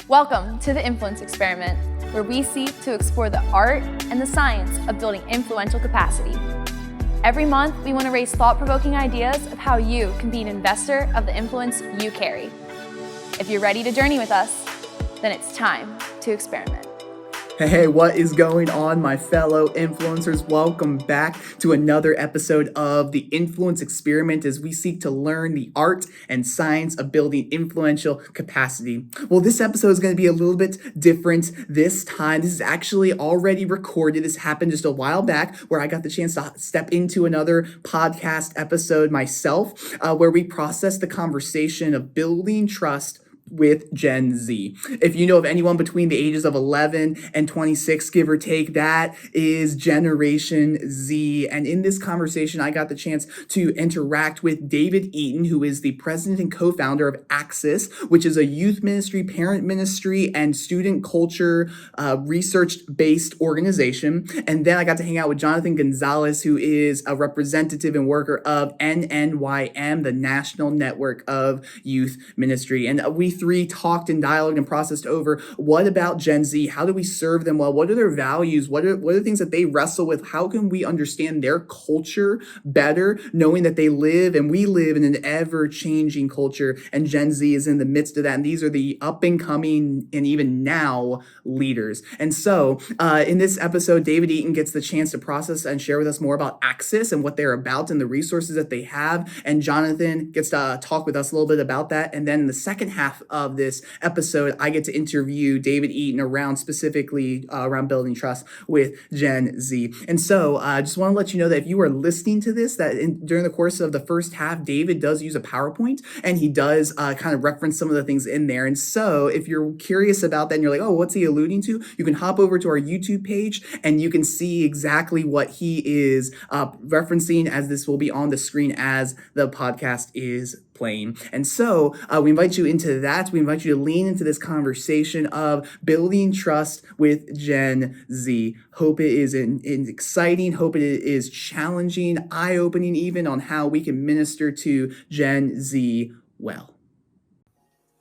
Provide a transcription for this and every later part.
Welcome to the Influence Experiment, where we seek to explore the art and the science of building influential capacity. Every month, we want to raise thought-provoking ideas of how you can be an investor of the influence you carry. If you're ready to journey with us, then it's time to experiment. Hey, what is going on, my fellow influencers? Welcome back to another episode of the Influence Experiment as we seek to learn the art and science of building influential capacity. Well, this episode is going to be a little bit different this time. This is actually already recorded. This happened just a while back where I got the chance to step into another podcast episode myself, where we processed the conversation of building trust with Gen Z. If you know of anyone between the ages of 11 and 26, give or take, that is Generation Z. And in this conversation, I got the chance to interact with David Eaton, who is the president and co-founder of Axis, which is a youth ministry, parent ministry, and student culture research-based organization. And then I got to hang out with Jonathan Gonzalez, who is a representative and worker of NNYM, the National Network of Youth Ministry. And we three talked and dialogued and processed over what about Gen Z? How do we serve them well? What are their values? What are the things that they wrestle with? How can we understand their culture better, knowing that they live and we live in an ever-changing culture, and Gen Z is in the midst of that. And these are the up-and-coming and even now leaders. And so in this episode, David Eaton gets the chance to process and share with us more about Axis and what they're about and the resources that they have. And Jonathan gets to talk with us a little bit about that. And then in the second half of this episode, I get to interview David Eaton around specifically around building trust with Gen Z. And so I just want to let you know that if you are listening to this, that during the course of the first half, David does use a PowerPoint and he does kind of reference some of the things in there. And so if you're curious about that and you're like, oh, what's he alluding to? You can hop over to our YouTube page and you can see exactly what he is referencing, as this will be on the screen as the podcast is playing. And so we invite you into that. We invite you to lean into this conversation of building trust with Gen Z. Hope it is exciting. Hope it is challenging, eye-opening even on how we can minister to Gen Z well.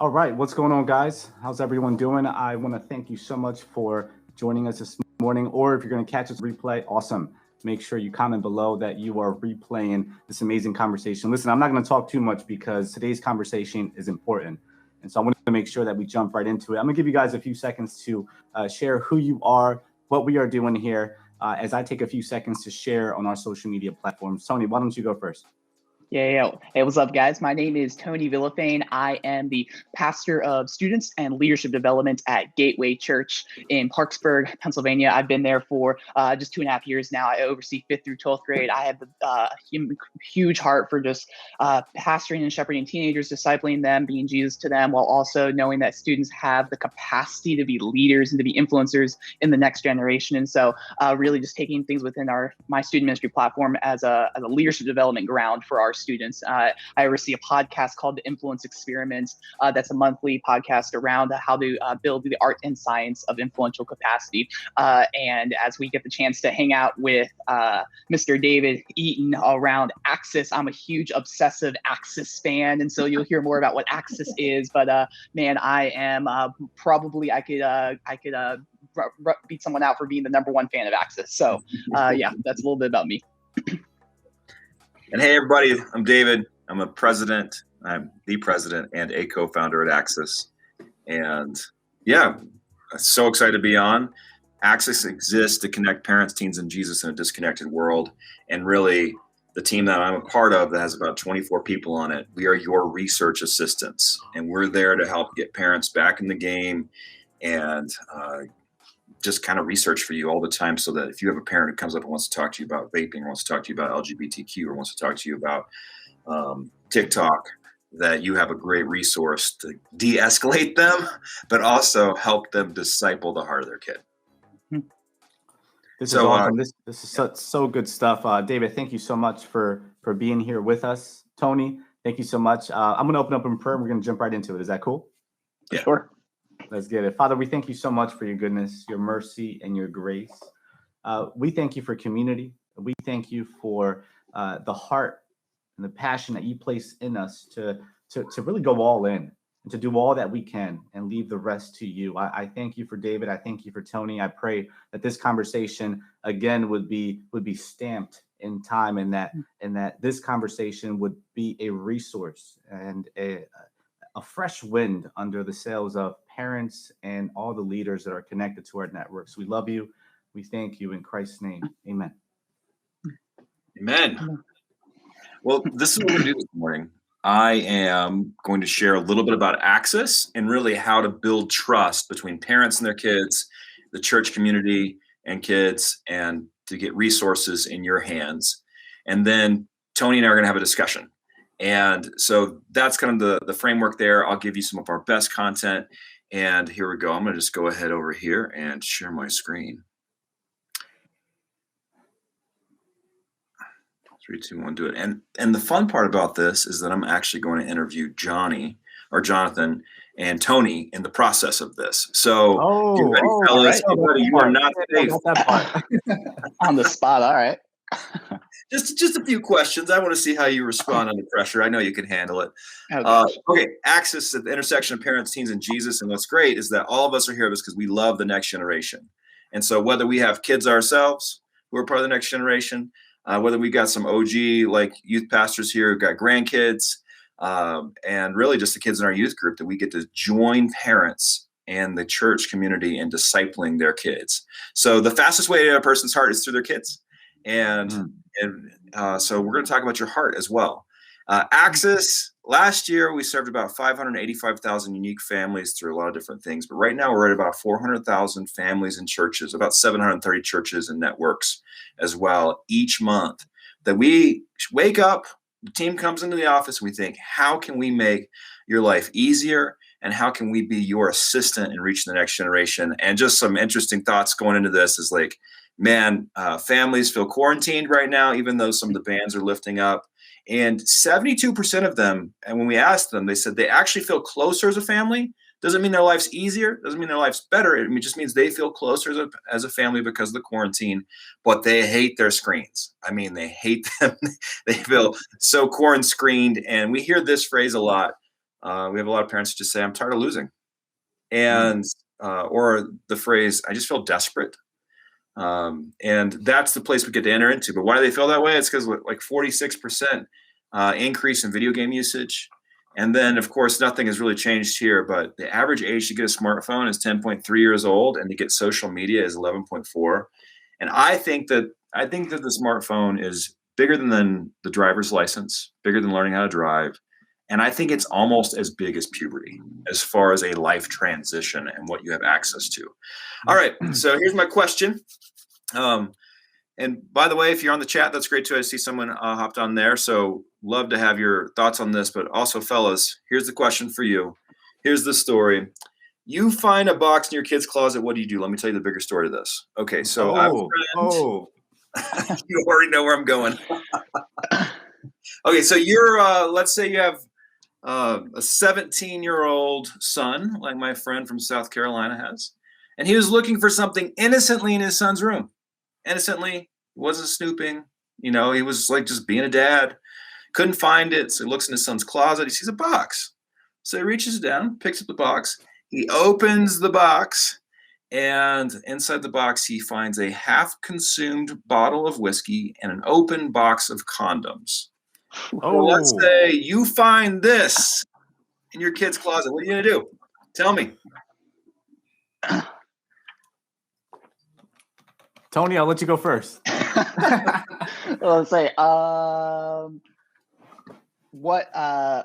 All right, what's going on, guys? How's everyone doing? I want to thank you so much for joining us this morning, or if you're going to catch us replay, awesome. Make sure you comment below that you are replaying this amazing conversation. Listen, I'm not going to talk too much because today's conversation is important. And so I want to make sure that we jump right into it. I'm going to give you guys a few seconds to share who you are, what we are doing here, as I take a few seconds to share on our social media platforms. Tony, why don't you go first? Yeah. Hey, what's up, guys? My name is Tony Villafane. I am the pastor of students and leadership development at Gateway Church in Parkersburg, Pennsylvania. I've been there for just 2.5 years now. I oversee 5th through 12th grade. I have a huge heart for just pastoring and shepherding teenagers, discipling them, being Jesus to them, while also knowing that students have the capacity to be leaders and to be influencers in the next generation. And so really just taking things within my student ministry platform as a leadership development ground for our students. I oversee a podcast called The Influence Experiment. That's a monthly podcast around how to build the art and science of influential capacity. And as we get the chance to hang out with Mr. David Eaton around Axis, I'm a huge obsessive Axis fan. And so you'll hear more about what Axis is. But man, I am probably, I could beat someone out for being the #1 fan of Axis. So yeah, that's a little bit about me. And hey, everybody, I'm David. I'm the president and a co-founder at Axis. And yeah, so excited to be on. Axis exists to connect parents, teens, and Jesus in a disconnected world. And really, the team that I'm a part of that has about 24 people on it, we are your research assistants. And we're there to help get parents back in the game and just kind of research for you all the time, so that if you have a parent who comes up and wants to talk to you about vaping, or wants to talk to you about LGBTQ, or wants to talk to you about TikTok, that you have a great resource to de-escalate them, but also help them disciple the heart of their kid. This is awesome. This is so good stuff. David, thank you so much for being here with us. Tony, thank you so much. I'm going to open up in prayer and we're going to jump right into it. Is that cool? Yeah. Sure. Let's get it. Father, we thank you so much for your goodness, your mercy, and your grace. We thank you for community. We thank you for the heart and the passion that you place in us to really go all in. and to do all that we can and leave the rest to you. I thank you for David. I thank you for Tony. I pray that this conversation again would be stamped in time, and that this conversation would be a resource and a fresh wind under the sails of parents and all the leaders that are connected to our networks. We love you. We thank you in Christ's name. Amen. Amen. Well, this is what we're going to do this morning. I am going to share a little bit about Access and really how to build trust between parents and their kids, the church community and kids, and to get resources in your hands. And then Tony and I are going to have a discussion. And so that's kind of the framework there. I'll give you some of our best content. And here we go. I'm going to just go ahead over here and share my screen. 3, 2, 1, do it. And the fun part about this is that I'm actually going to interview Jonathan and Tony in the process of this. So get ready, fellas. Right. Get ready. You are not safe. On the spot. All right. Just a few questions. I want to see how you respond under pressure. I know you can handle it. Okay. Access at the intersection of parents, teens, and Jesus. And what's great is that all of us are here because we love the next generation. And so whether we have kids ourselves who are part of the next generation, whether we got some OG like youth pastors here who've got grandkids, and really just the kids in our youth group, that we get to join parents and the church community in discipling their kids. So the fastest way to a person's heart is through their kids. And so we're going to talk about your heart as well. Access, last year we served about 585,000 unique families through a lot of different things. But right now we're at about 400,000 families and churches, about 730 churches and networks as well each month, that we wake up, the team comes into the office, and we think, how can we make your life easier? And how can we be your assistant in reaching the next generation? And just some interesting thoughts going into this is like, man, families feel quarantined right now, even though some of the bans are lifting up. And 72% of them, and when we asked them, they said they actually feel closer as a family. Doesn't mean their life's easier. Doesn't mean their life's better. It just means they feel closer as a family because of the quarantine, but they hate their screens. I mean, they hate them. They feel so quarantined. And we hear this phrase a lot. We have a lot of parents who just say, I'm tired of losing. And, or the phrase, I just feel desperate. And that's the place we get to enter into. But why do they feel that way? It's because like 46% increase in video game usage. And then, of course, nothing has really changed here, but the average age to get a smartphone is 10.3 years old, and to get social media is 11.4. And I think that the smartphone is bigger than the driver's license, bigger than learning how to drive. And I think it's almost as big as puberty as far as a life transition and what you have access to. All right, so here's my question. And by the way, if you're on the chat, that's great too. I see someone hopped on there. So love to have your thoughts on this, but also fellas, here's the question for you. Here's the story. You find a box in your kid's closet. What do you do? Let me tell you the bigger story to this. Okay. So you already know where I'm going. Okay. So you're, let's say you have a 17-year-old son, like my friend from South Carolina has, and he was looking for something innocently in his son's room. Innocently, wasn't snooping, he was like just being a dad, couldn't find it. So he looks in his son's closet, he sees a box. So he reaches down, picks up the box, he opens the box, and inside the box, he finds a half-consumed bottle of whiskey and an open box of condoms. Oh. Well, let's say you find this in your kid's closet. What are you going to do? Tell me. Tony, I'll let you go first. Well, let's say, what I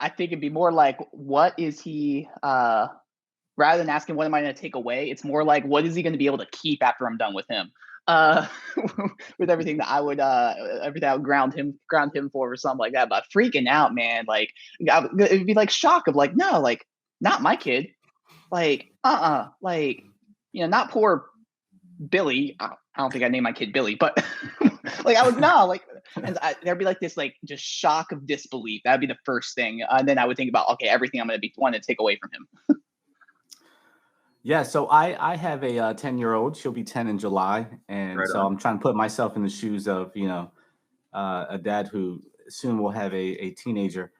think it'd be more like, what is he, rather than asking what am I going to take away, it's more like, what is he going to be able to keep after I'm done with him? With everything that I would ground him for or something like that. But freaking out, man, like it'd be like shock of like, no, like not my kid, like like not poor Billy. I don't think I named my kid Billy, but like I would like, and there'd be like this like just shock of disbelief. That'd be the first thing, and then I would think about everything I'm going to be wanting to take away from him. Yeah, so I have a 10-year-old. She'll be 10 in July, and right so on. I'm trying to put myself in the shoes of a dad who soon will have a teenager.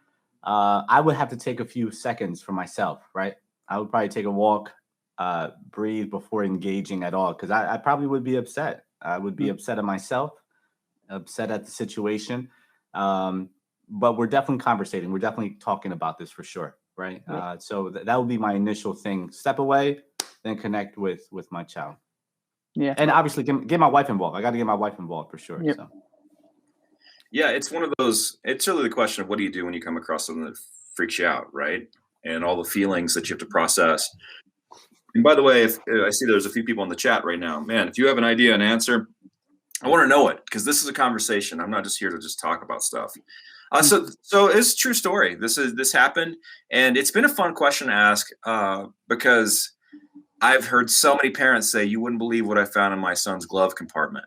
I would have to take a few seconds for myself, right? I would probably take a walk, breathe before engaging at all, because I probably would be upset. I would be upset at myself, upset at the situation. But we're definitely conversating. We're definitely talking about this for sure, right? So that would be my initial thing. Step away, then connect with my child. Yeah. And obviously get my wife involved. I got to get my wife involved for sure. Yep. So. Yeah, it's one of those, it's really the question of what do you do when you come across something that freaks you out, right? And all the feelings that you have to process. And by the way, if I see there's a few people in the chat right now, man, if you have an idea, an answer, I want to know it, because this is a conversation. I'm not just here to just talk about stuff. So it's a true story. This happened, and it's been a fun question to ask because I've heard so many parents say, you wouldn't believe what I found in my son's glove compartment,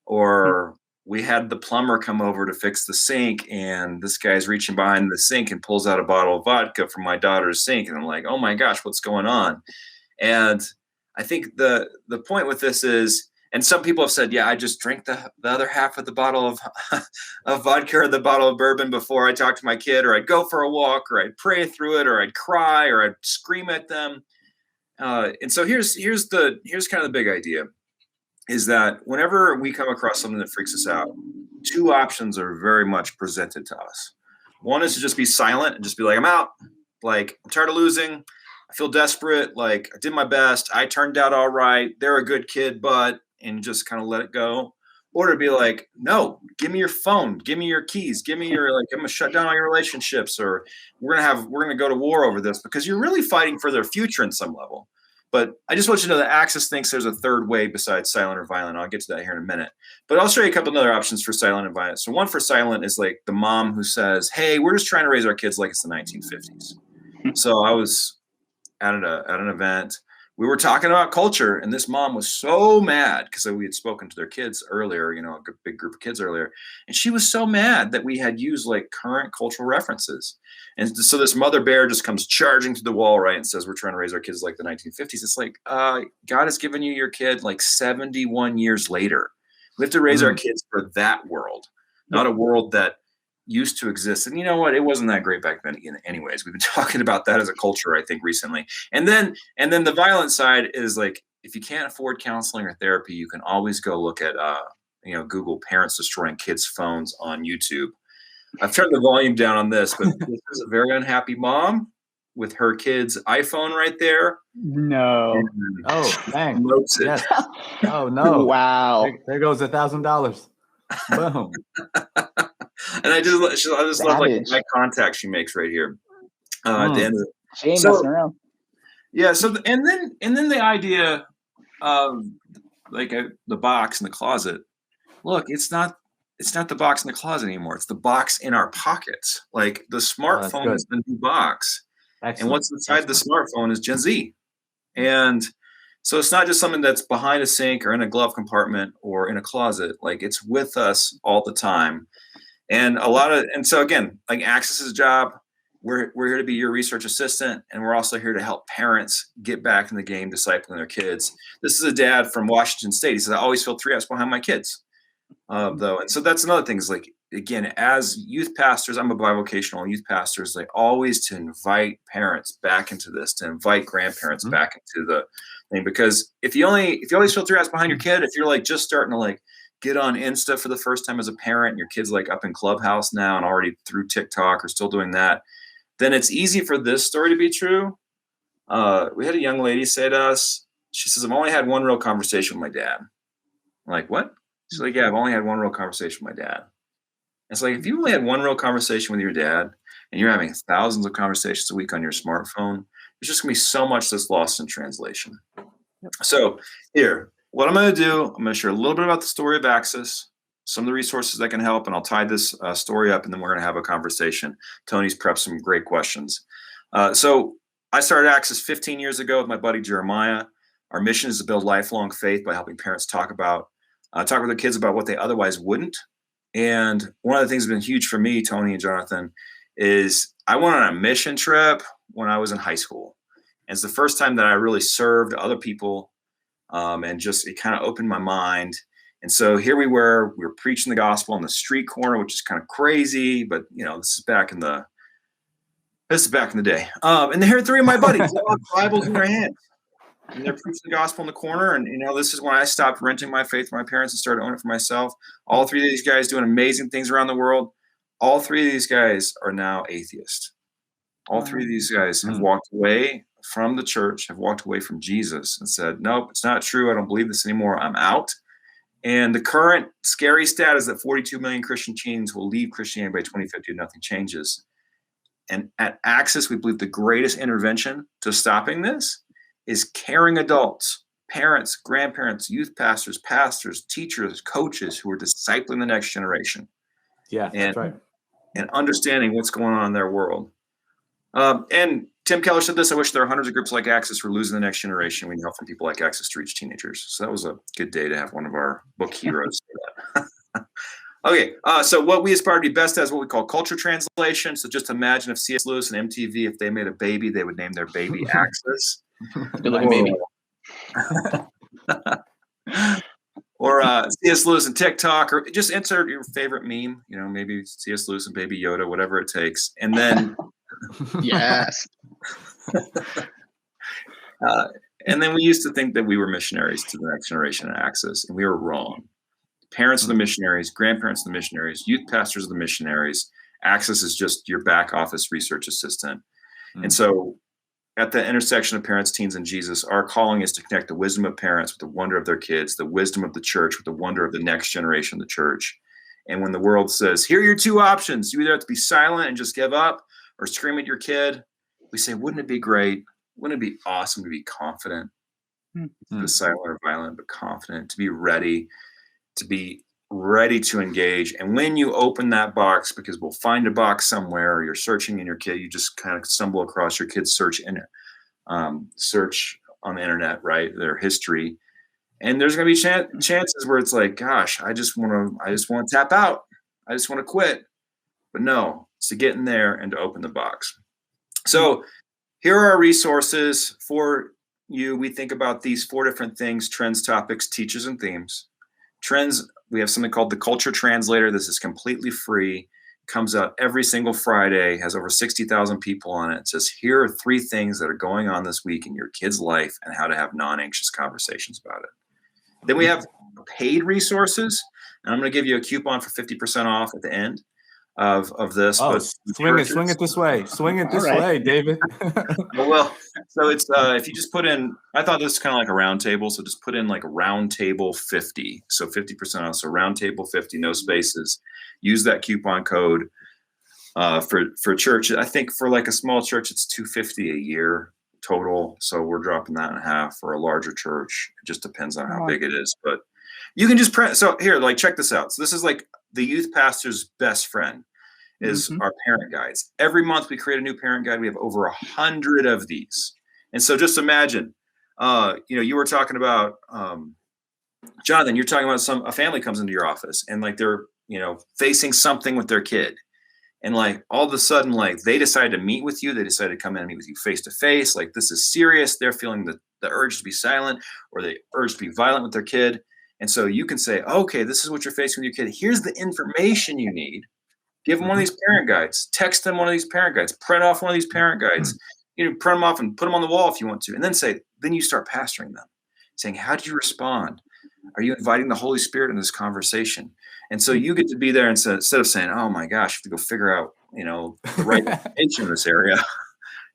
or we had the plumber come over to fix the sink, and this guy's reaching behind the sink and pulls out a bottle of vodka from my daughter's sink. And I'm like, oh my gosh, what's going on? And I think the point with this is, and some people have said, yeah, I just drink the other half of the bottle of vodka or the bottle of bourbon before I talk to my kid, or I'd go for a walk, or I'd pray through it, or I'd cry, or I'd scream at them. And so here's kind of the big idea, is that whenever we come across something that freaks us out, two options are very much presented to us. One is to just be silent and just be like, I'm out. Like, I'm tired of losing. I feel desperate. Like, I did my best. I turned out all right. They're a good kid, and just kind of let it go. Or to be like, no, give me your phone. Give me your keys. Give me I'm going to shut down all your relationships, or we're going to go to war over this, because you're really fighting for their future in some level. But I just want you to know that Axis thinks there's a third way besides silent or violent. I'll get to that here in a minute. But I'll show you a couple of other options for silent and violent. So one for silent is like the mom who says, hey, we're just trying to raise our kids like it's the 1950s. So I was at an event. We were talking about culture, and this mom was so mad because we had spoken to their kids earlier, a big group of kids earlier. And she was so mad that we had used like current cultural references. And so this mother bear just comes charging to the wall, right, and says, we're trying to raise our kids like the 1950s. It's like, God has given you your kid like 71 years later. We have to raise our kids for that world, not a world that used to exist. And you know what? It wasn't that great back then anyways. We've been talking about that as a culture, I think, recently. And then the violent side is like, if you can't afford counseling or therapy, you can always go look at, Google parents destroying kids' phones on YouTube. I've turned the volume down on this, but this is a very unhappy mom with her kid's iPhone right there. No. Oh, dang. Yes. Oh, no. Wow. There goes $1,000. Boom. And I just love like the eye contact she makes right here at the end of it. She ain't messing around. Yeah. So and then the idea of like the box in the closet. Look, it's not the box in the closet anymore. It's the box in our pockets. Like the smartphone is the new box. Excellent. And what's inside the smartphone is Gen Z. And so it's not just something that's behind a sink or in a glove compartment or in a closet. Like, it's with us all the time. And so again, like Axis's job, we're here to be your research assistant, and we're also here to help parents get back in the game, discipling their kids. This is a dad from Washington State. He says, I always feel 3 hours behind my kids, though. And so that's another thing is like, again, as youth pastors, I'm a bivocational youth pastor, is like always to invite parents back into this, to invite grandparents back into the thing. Because if you always feel 3 hours behind your kid, if you're like just starting to like get on Insta for the first time as a parent, and your kid's like up in Clubhouse now and already through TikTok or still doing that, then it's easy for this story to be true. We had a young lady say to us, she says, I've only had one real conversation with my dad. I'm like, what? She's like, yeah, I've only had one real conversation with my dad. It's like, if you only had one real conversation with your dad and you're having thousands of conversations a week on your smartphone, there's just gonna be so much that's lost in translation. Yep. So here, what I'm going to do, I'm going to share a little bit about the story of Axis, some of the resources that can help, and I'll tie this story up, and then we're going to have a conversation. Tony's prepped some great questions. So I started Axis 15 years ago with my buddy Jeremiah. Our mission is to build lifelong faith by helping parents talk with their kids about what they otherwise wouldn't. And one of the things that's been huge for me, Tony and Jonathan, is I went on a mission trip when I was in high school. And it's the first time that I really served other people. And just, it kind of opened my mind. And so here we were preaching the gospel on the street corner, which is kind of crazy, but this is back in the This is back in the day. And here are three of my buddies, they all have Bibles in their hands. And they're preaching the gospel in the corner. And, this is when I stopped renting my faith from my parents and started owning it for myself. All three of these guys doing amazing things around the world. All three of these guys are now atheists. All three of these guys have walked away from the church, have walked away from Jesus and said, nope, it's not true. I don't believe this anymore. I'm out. And the current scary stat is that 42 million Christian teens will leave Christianity by 2050 if nothing changes. And at Access, we believe the greatest intervention to stopping this is caring adults, parents, grandparents, youth pastors, teachers, coaches who are discipling the next generation. Yeah, that's right. And understanding what's going on in their world. And Tim Keller said this: I wish there were hundreds of groups like Access. We're losing the next generation. We need help from people like Access to reach teenagers. So that was a good day to have one of our book heroes do that. Okay, so what we aspire to be best at is what we call culture translation. So just imagine if C.S. Lewis and MTV, if they made a baby, they would name their baby Access. Good looking baby. Or C.S. Lewis and TikTok, or just insert your favorite meme, maybe C.S. Lewis and Baby Yoda, whatever it takes. And then Yes. And then we used to think that we were missionaries to the next generation at Access, and we were wrong. Parents are the missionaries, grandparents are the missionaries, youth pastors are the missionaries. Access is just your back office research assistant. And so at the intersection of parents, teens, and Jesus, our calling is to connect the wisdom of parents with the wonder of their kids, the wisdom of the church with the wonder of the next generation of the church. And when the world says, here are your two options, you either have to be silent and just give up or scream at your kid, we say, wouldn't it be great? Wouldn't it be awesome to be confident? To be silent or violent, but confident, to be ready to engage. And when you open that box, because we'll find a box somewhere, or you're searching in your kid, you just kind of stumble across your kid's search on the internet, right? Their history. And there's going to be chances where it's like, gosh, I just want to tap out. I just want to quit. But no, it's to get in there and to open the box. So here are our resources for you. We think about these 4 different things: trends, topics, teachers, and themes. Trends, we have something called the Culture Translator. This is completely free, comes out every single Friday, has over 60,000 people on it. It says, here are 3 things that are going on this week in your kid's life and how to have non-anxious conversations about it. Then we have paid resources, and I'm going to give you a coupon for 50% off at the end of this. Oh, but swing it this way. Swing it this way, David. Well, so it's if you just put in, I thought this is kind of like a round table, so just put in like round table 50, so 50% off. So round table 50, no spaces. Use that coupon code for church. I think for like a small church, it's $250 a year total. So we're dropping that in half. For a larger church, it just depends on how big it is. But you can just print. So here, like, check this out. So this is like the youth pastor's best friend is our parent guides. Every month we create a new parent guide. We have over 100 of these. And so just imagine, you were talking about, Jonathan, you're talking about a family comes into your office and like they're, facing something with their kid. And like all of a sudden, like they decided to meet with you. They decided to come in and meet with you face to face. Like this is serious. They're feeling the urge to be silent or the urge to be violent with their kid. And so you can say, okay, this is what you're facing with your kid. Here's the information you need. Give them one of these parent guides. Text them one of these parent guides. Print off one of these parent guides. Print them off and put them on the wall if you want to. And then you start pastoring them, saying, how do you respond? Are you inviting the Holy Spirit in this conversation? And so you get to be there instead of saying, oh my gosh, you have to go figure out, the right information in this area.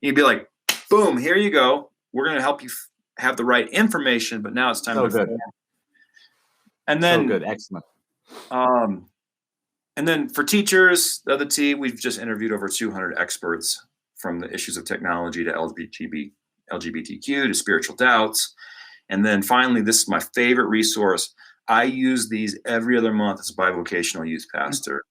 You'd be like, boom, here you go. We're going to help you have the right information, but now it's time to good. And then so good, excellent. And then for teachers, the other T, we've just interviewed over 200 experts from the issues of technology to LGBTQ to spiritual doubts. And then finally, this is my favorite resource. I use these every other month as a bivocational youth pastor.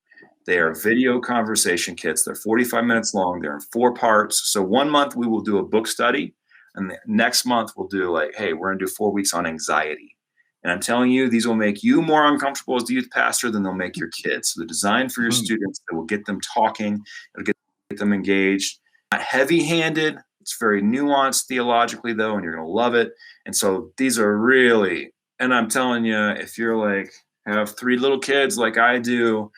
They are video conversation kits. They're 45 minutes long. They're in 4 parts. So 1 month we will do a book study. And the next month we'll do like, hey, we're going to do 4 weeks on anxiety. And I'm telling you, these will make you more uncomfortable as the youth pastor than they'll make your kids. So they're designed for your students that will get them talking, it'll get them engaged. Not heavy-handed. It's very nuanced theologically, though, and you're going to love it. And so these are really, and I'm telling you, if you're like, have 3 little kids like I do,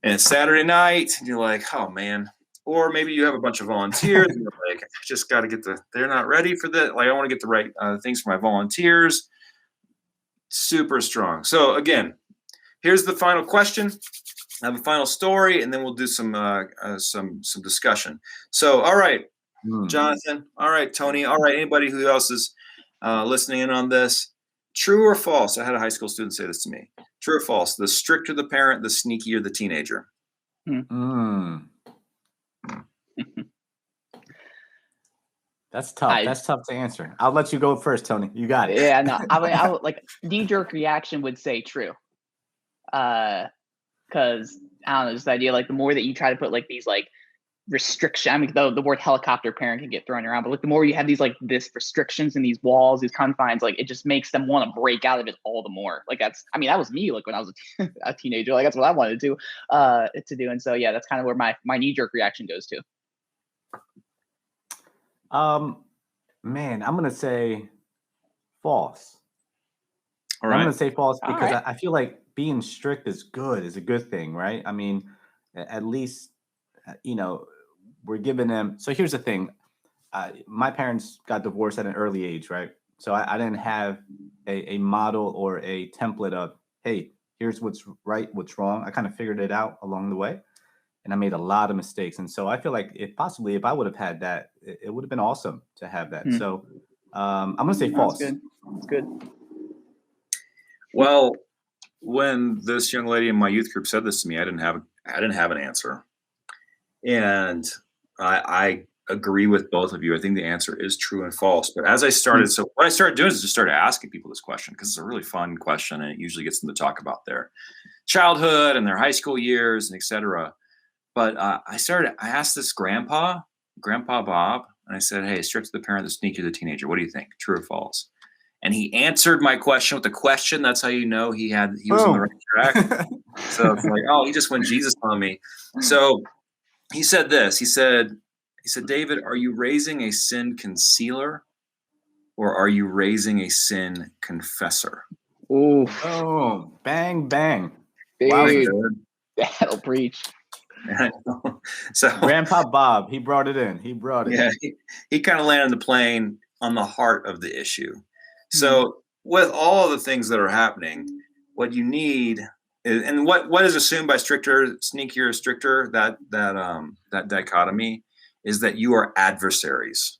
and it's Saturday night, and you're like, oh man, or maybe you have a bunch of volunteers and you're like, I just got to get they're not ready for that. Like, I want to get the right things for my volunteers. Super strong. So again, here's the final question. I have a final story, and then we'll do some discussion. So, all right, Jonathan. All right, Tony. All right, anybody who else is listening in on this? True or false? I had a high school student say this to me. True or false? The stricter the parent, the sneakier the teenager. That's tough. That's tough to answer. I'll let you go first, Tony. You got it. Yeah, no, I would like knee-jerk reaction would say true. Because I don't know, just the idea like the more that you try to put like these like restriction, I mean the word helicopter parent can get thrown around, but like the more you have these like this restrictions and these walls, these confines, like it just makes them want to break out of it all the more. Like that was me like when I was a teenager, like that's what I wanted to do. And so yeah, that's kind of where my knee-jerk reaction goes to. Man, I'm gonna say false. All right. I'm gonna say false because right. I feel like being strict is a good thing, right? I mean, at least we're giving them. So here's the thing: my parents got divorced at an early age, right? So I didn't have a model or a template of, hey, here's what's right, what's wrong. I kind of figured it out along the way. And I made a lot of mistakes. And so I feel like if I would have had that, it would have been awesome to have that. So I'm going to say false. That's good. Well, when this young lady in my youth group said this to me, I didn't have an answer. And I agree with both of you. I think the answer is true and false. But as I started, so what I started doing is just started asking people this question because it's a really fun question and it usually gets them to talk about their childhood and their high school years and et cetera. But I asked this Grandpa Bob, and I said, hey, strict to the parent, the sneaky to the teenager. What do you think? True or false? And he answered my question with a question. That's how you know he was on the right track. So it's like, oh, he just went Jesus on me. So he said this. He said, David, are you raising a sin concealer or are you raising a sin confessor? Ooh. Oh, bang, bang. Dude, that'll preach. So Grandpa Bob, he brought it in. Yeah, he kind of landed the plane on the heart of the issue. So with all of the things that are happening, what you need is, and what is assumed by stricter, sneakier, stricter, that dichotomy is that you are adversaries.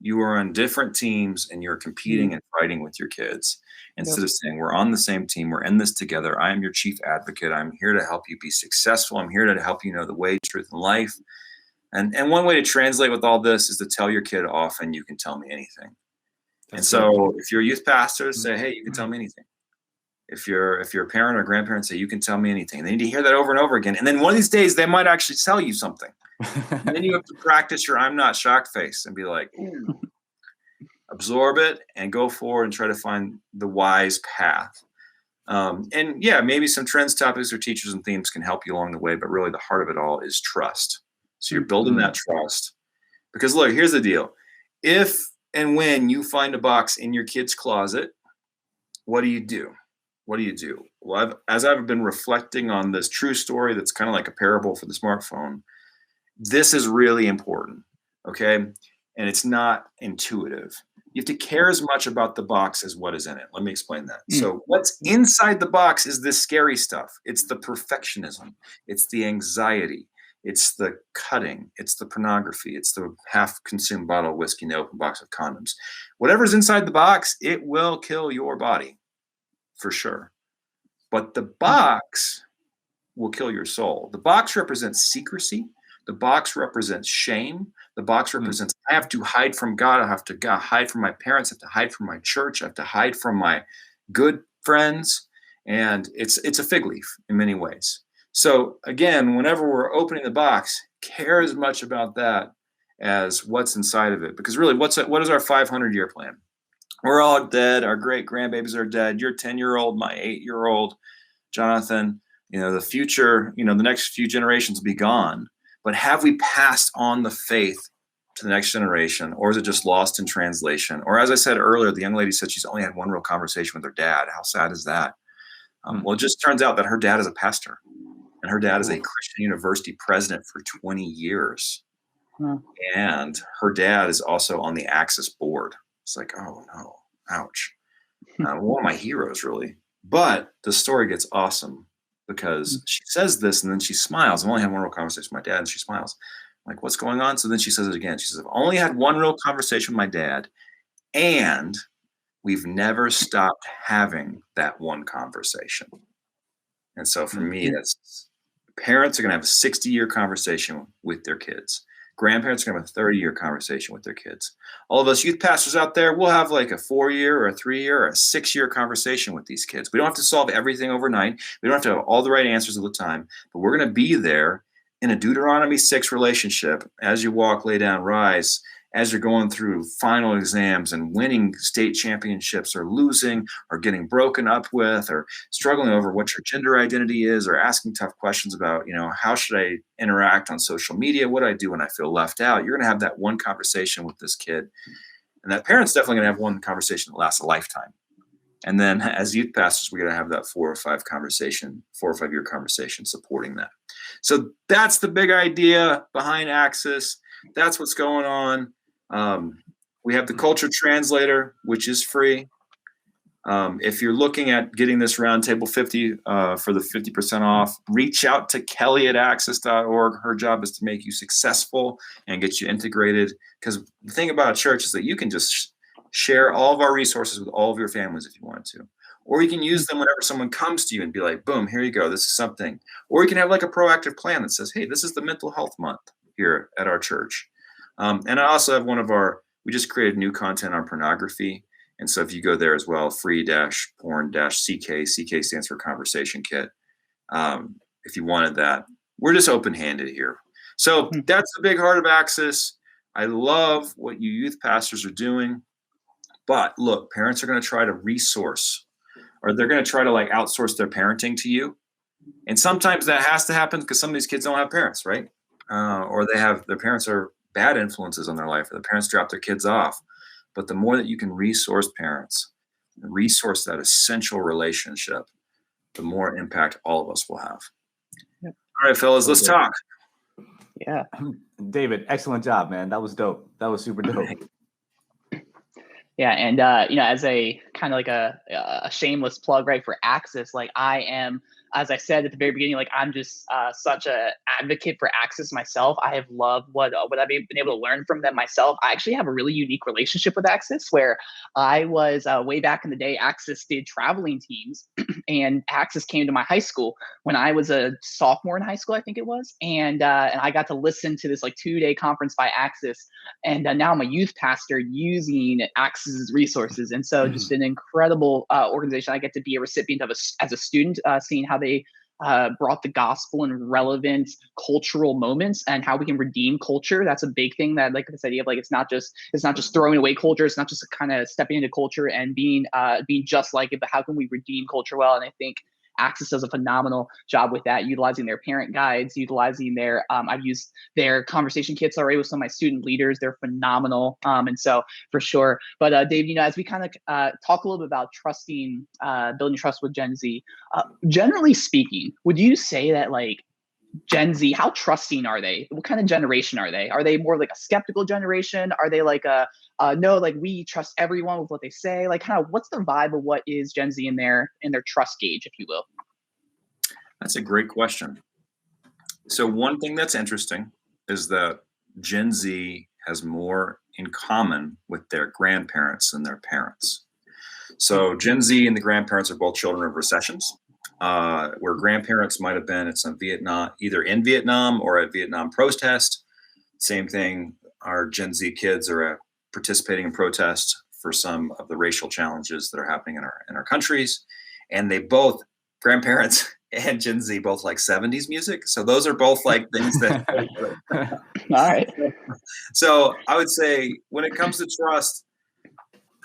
You are on different teams and you're competing and fighting with your kids. Instead of saying, we're on the same team, we're in this together. I am your chief advocate. I'm here to help you be successful. I'm here to help you know the way, truth, and life. And one way to translate with all this is to tell your kid often, you can tell me anything. And so if you're a youth pastor, say, hey, you can tell me anything. If you're a parent or grandparent, say, you can tell me anything. And they need to hear that over and over again. And then one of these days, they might actually tell you something. And then you have to practice your I'm not shocked face and be like, ooh. Absorb it and go forward and try to find the wise path. And yeah, maybe some trends, topics, or teachers and themes can help you along the way, but really the heart of it all is trust. So you're building that trust. Because look, here's the deal. If and when you find a box in your kid's closet, what do you do? What do you do? Well, as I've been reflecting on this true story that's kind of like a parable for the smartphone, this is really important, okay? And it's not intuitive. You have to care as much about the box as what is in it. Let me explain that. So what's inside the box is this scary stuff. It's the perfectionism. It's the anxiety. It's the cutting. It's the pornography. It's the half-consumed bottle of whiskey and the open box of condoms. Whatever's inside the box, it will kill your body for sure. But the box will kill your soul. The box represents secrecy. The box represents shame. The box represents I have to hide from God. I have to hide from my parents. I have to hide from my church. I have to hide from my good friends. And it's a fig leaf in many ways. So again, whenever we're opening the box, care as much about that as what's inside of it. Because really, what is our 500-year plan? We're all dead. Our great grandbabies are dead. You're 10-year-old, my 8-year-old, Jonathan. The future, the next few generations will be gone. But have we passed on the faith to the next generation, or is it just lost in translation? Or as I said earlier, the young lady said she's only had one real conversation with her dad. How sad is that? Well, it just turns out that her dad is a pastor, and her dad is a Christian university president for 20 years. Huh. And her dad is also on the Access board. It's like, oh no, ouch. One of my heroes, really. But the story gets awesome because she says this and then she smiles. I've only had one real conversation with my dad, and she smiles. I'm like, what's going on? So then she says it again. She says, I've only had one real conversation with my dad, and we've never stopped having that one conversation. And so for me, that's parents are going to have a 60-year conversation with their kids. Grandparents are going to have a 30-year conversation with their kids. All of us youth pastors out there, we'll have like a 4-year or a 3-year or a 6-year conversation with these kids. We don't have to solve everything overnight. We don't have to have all the right answers all the time, but we're going to be there in a Deuteronomy 6 relationship as you walk, lay down, rise, as you're going through final exams and winning state championships or losing or getting broken up with or struggling over what your gender identity is or asking tough questions about, how should I interact on social media? What do I do when I feel left out? You're going to have that one conversation with this kid. And that parent's definitely going to have one conversation that lasts a lifetime. And then as youth pastors, we're going to have that 4 or 5-year conversation supporting that. So that's the big idea behind Access. That's what's going on. We have the culture translator, which is free. If you're looking at getting this roundtable 50 for the 50% off, reach out to Kelly at access.org. Her job is to make you successful and get you integrated. Because the thing about a church is that you can just share all of our resources with all of your families if you want to. Or you can use them whenever someone comes to you and be like, boom, here you go. This is something. Or you can have like a proactive plan that says, hey, this is the mental health month here at our church. And I also have we just created new content on pornography. And so if you go there as well, free-porn-CK, CK stands for conversation kit. If you wanted that, we're just open-handed here. So that's the big heart of Access. I love what you youth pastors are doing. But look, parents are going to try to resource, or they're going to try to like outsource their parenting to you. And sometimes that has to happen because some of these kids don't have parents, right? Or their parents are bad influences on their life, or the parents drop their kids off. But the more that you can resource parents and resource that essential relationship, the more impact all of us will have. Yep. All right, fellas, let's talk. Yeah. David, excellent job, man. That was dope. That was super dope. Yeah, and as a kind of like a shameless plug, right, for Access, like I am, as I said at the very beginning, like I'm just such a advocate for Access myself. I have loved what I've been able to learn from them myself. I actually have a really unique relationship with Access, where I was way back in the day. Access did traveling teams, and Access came to my high school when I was a sophomore in high school, I think it was, and I got to listen to this like 2-day conference by Access, and now I'm a youth pastor using Access's resources, and so just an incredible organization. I get to be a recipient of as a student, seeing how they brought the gospel in relevant cultural moments and how we can redeem culture. That's a big thing, that like this idea of like it's not just throwing away culture. It's not just kind of stepping into culture and being just like it, but how can we redeem culture well? And I think Access does a phenomenal job with that, utilizing their parent guides, utilizing their I've used their conversation kits already with some of my student leaders. They're phenomenal. And so for sure. But Dave, as we kind of talk a little bit about trusting, building trust with Gen Z, generally speaking, would you say that like Gen Z, how trusting are they? What kind of generation are they? Are they more like a skeptical generation? Are they like no, like we trust everyone with what they say? Like kind of what's the vibe of what is Gen Z in their trust gauge, if you will? That's a great question. So one thing that's interesting is that Gen Z has more in common with their grandparents than their parents. So Gen Z and the grandparents are both children of recessions. Where grandparents might have been at some Vietnam, either in Vietnam or at Vietnam protest. Same thing, our Gen Z kids are participating in protests for some of the racial challenges that are happening in our countries. And they both, grandparents and Gen Z, both like 70s music. So those are both like things that. All right. So I would say when it comes to trust,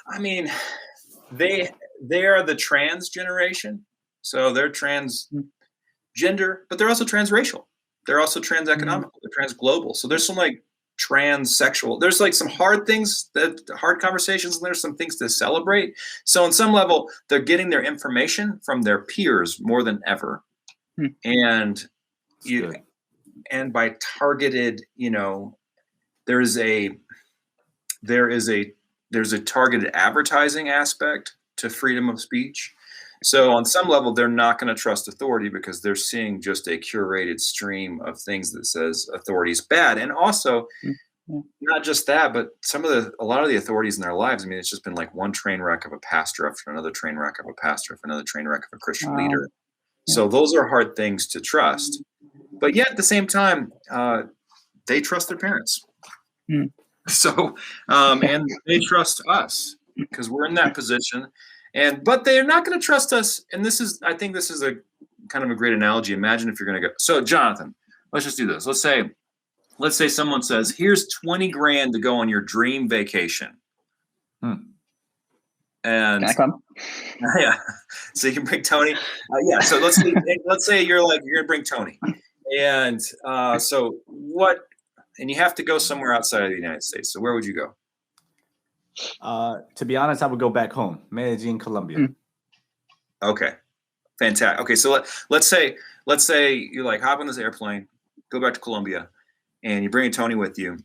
I mean, they are the trans generation. So they're transgender, but they're also transracial. They're also transeconomical. They're transglobal. So there's some like transsexual. There's like some hard conversations, and there's some things to celebrate. So on some level, they're getting their information from their peers more than ever, and by targeted, there's a targeted advertising aspect to freedom of speech. So on some level, they're not going to trust authority because they're seeing just a curated stream of things that says authority is bad. And also, not just that, but a lot of the authorities in their lives, I mean, it's just been like one train wreck of a pastor after another train wreck of a pastor after another train wreck of a Christian leader. So those are hard things to trust. But yet at the same time, they trust their parents. So, and they trust us because we're in that position. But they're not going to trust us. And I think this is a kind of a great analogy. Imagine if you're going to go. So Jonathan, let's just do this. Let's say someone says, here's 20 grand to go on your dream vacation. And can I come? Yeah. So you can bring Tony. Yeah. So let's say you're going to bring Tony. And and you have to go somewhere outside of the United States. So where would you go? To be honest, I would go back home, Medellin, Colombia. Okay, fantastic. Okay, so let's say you hop on this airplane, go back to Colombia, and you bring Tony with you.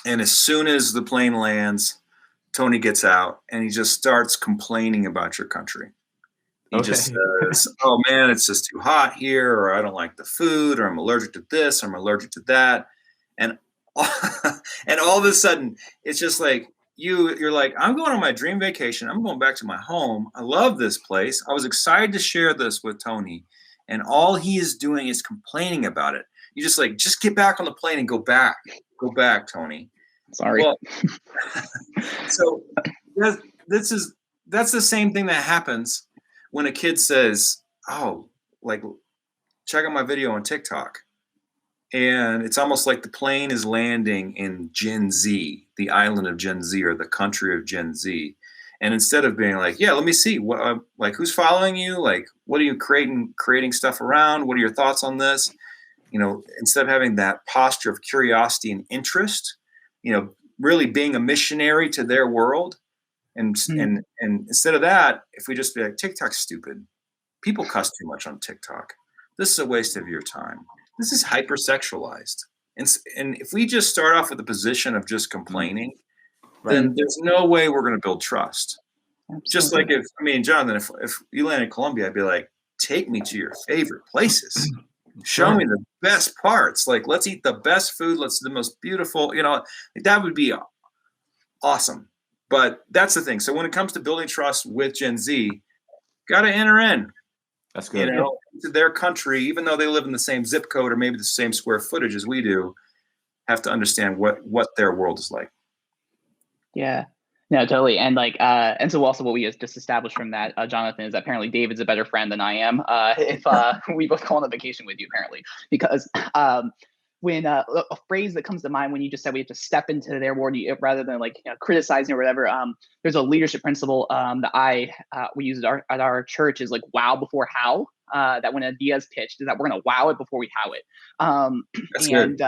And as soon as the plane lands, Tony gets out and he just starts complaining about your country. He just says, "Oh man, it's just too hot here," or "I don't like the food," or "I'm allergic to this," or "I'm allergic to that," and all of a sudden, it's just like. You're like, I'm going on my dream vacation. I'm going back to my home. I love this place. I was excited to share this with Tony. And all he is doing is complaining about it. You just get back on the plane and go back. Go back, Tony. Sorry. Well, so that's the same thing that happens when a kid says, oh, check out my video on TikTok. And it's almost like the plane is landing in Gen Z, the island of Gen Z, or the country of Gen Z. And instead of being like, yeah, let me see what, who's following you? What are you creating stuff around? What are your thoughts on this? Instead of having that posture of curiosity and interest, really being a missionary to their world. And instead of that, if we just be like, TikTok's stupid. People cuss too much on TikTok. This is a waste of your time. This is hypersexualized. And if we just start off with the position of just complaining, then there's no way we're going to build trust. Absolutely. Just like Jonathan, if you land in Colombia, I'd be like, take me to your favorite places. Show me the best parts. Let's eat the best food. Let's do the most beautiful, that would be awesome. But that's the thing. So when it comes to building trust with Gen Z, got to enter in. That's good. To their country, even though they live in the same zip code or maybe the same square footage as we do, have to understand what their world is like. Yeah, no, totally. And and so also what we just established from that, Jonathan, is that apparently David's a better friend than I am. If we both go on a vacation with you, apparently, because when a phrase that comes to mind when you just said we have to step into their world rather than criticizing or whatever. There's a leadership principle that we use at our church is wow before how. That when ideas pitched is that we're going to wow it before we how it. That's good.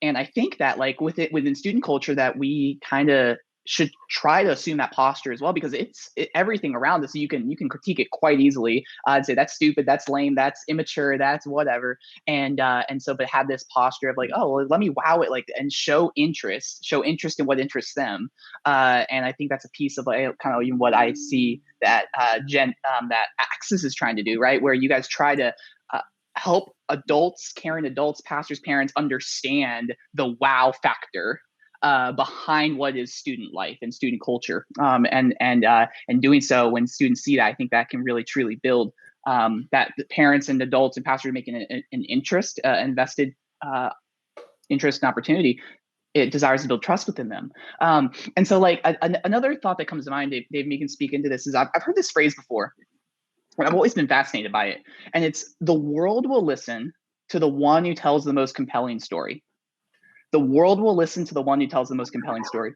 And I think that within student culture that we kind of should try to assume that posture as well, because it's everything around us. You can critique it quite easily and say that's stupid, that's lame, that's immature, that's whatever. And so, but have this posture of let me wow it and show interest in what interests them. And I think that's a piece of kind of even what I see that that Axis is trying to do, right? Where you guys try to help caring adults, pastors, parents understand the wow factor behind what is student life and student culture, and doing so when students see that, I think that can really truly build that the parents and adults and pastors are making an interest, invested interest and opportunity. It desires to build trust within them. And so another thought that comes to mind, Dave, you can speak into this, is I've heard this phrase before, and I've always been fascinated by it. And it's the world will listen to the one who tells the most compelling story. The world will listen to the one who tells the most compelling story.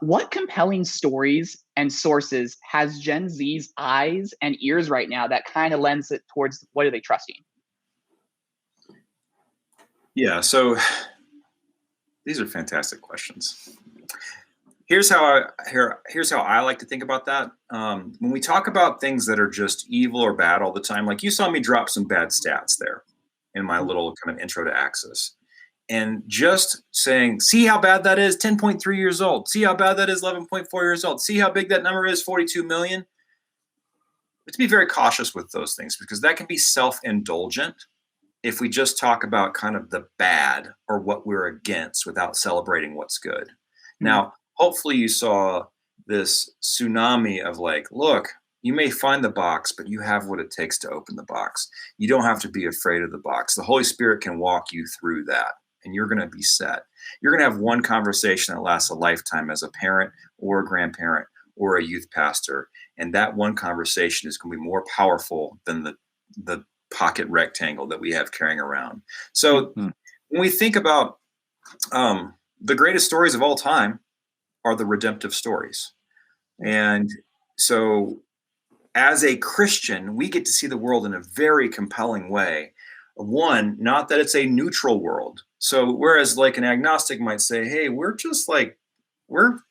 What compelling stories and sources has Gen Z's eyes and ears right now that kind of lends it towards what are they trusting? Yeah, so these are fantastic questions. Here's how I like to think about that. When we talk about things that are just evil or bad all the time, like you saw me drop some bad stats there in my little kind of intro to Axis. and just saying, see how bad that is, 10.3 years old. See how bad that is, 11.4 years old. See how big that number is, 42 million. But to be very cautious with those things, because that can be self-indulgent if we just talk about kind of the bad or what we're against without celebrating what's good. Now, hopefully you saw this tsunami of like, look, you may find the box, but you have what it takes to open the box. You don't have to be afraid of the box. The Holy Spirit can walk you through that, and you're going to be set. You're going to have one conversation that lasts a lifetime as a parent or a grandparent or a youth pastor. And that one conversation is going to be more powerful than the pocket rectangle that we have carrying around. So when we think about the greatest stories of all time are the redemptive stories. And so as a Christian, we get to see the world in a very compelling way. One, not that it's a neutral world. So whereas like an agnostic might say, hey, we're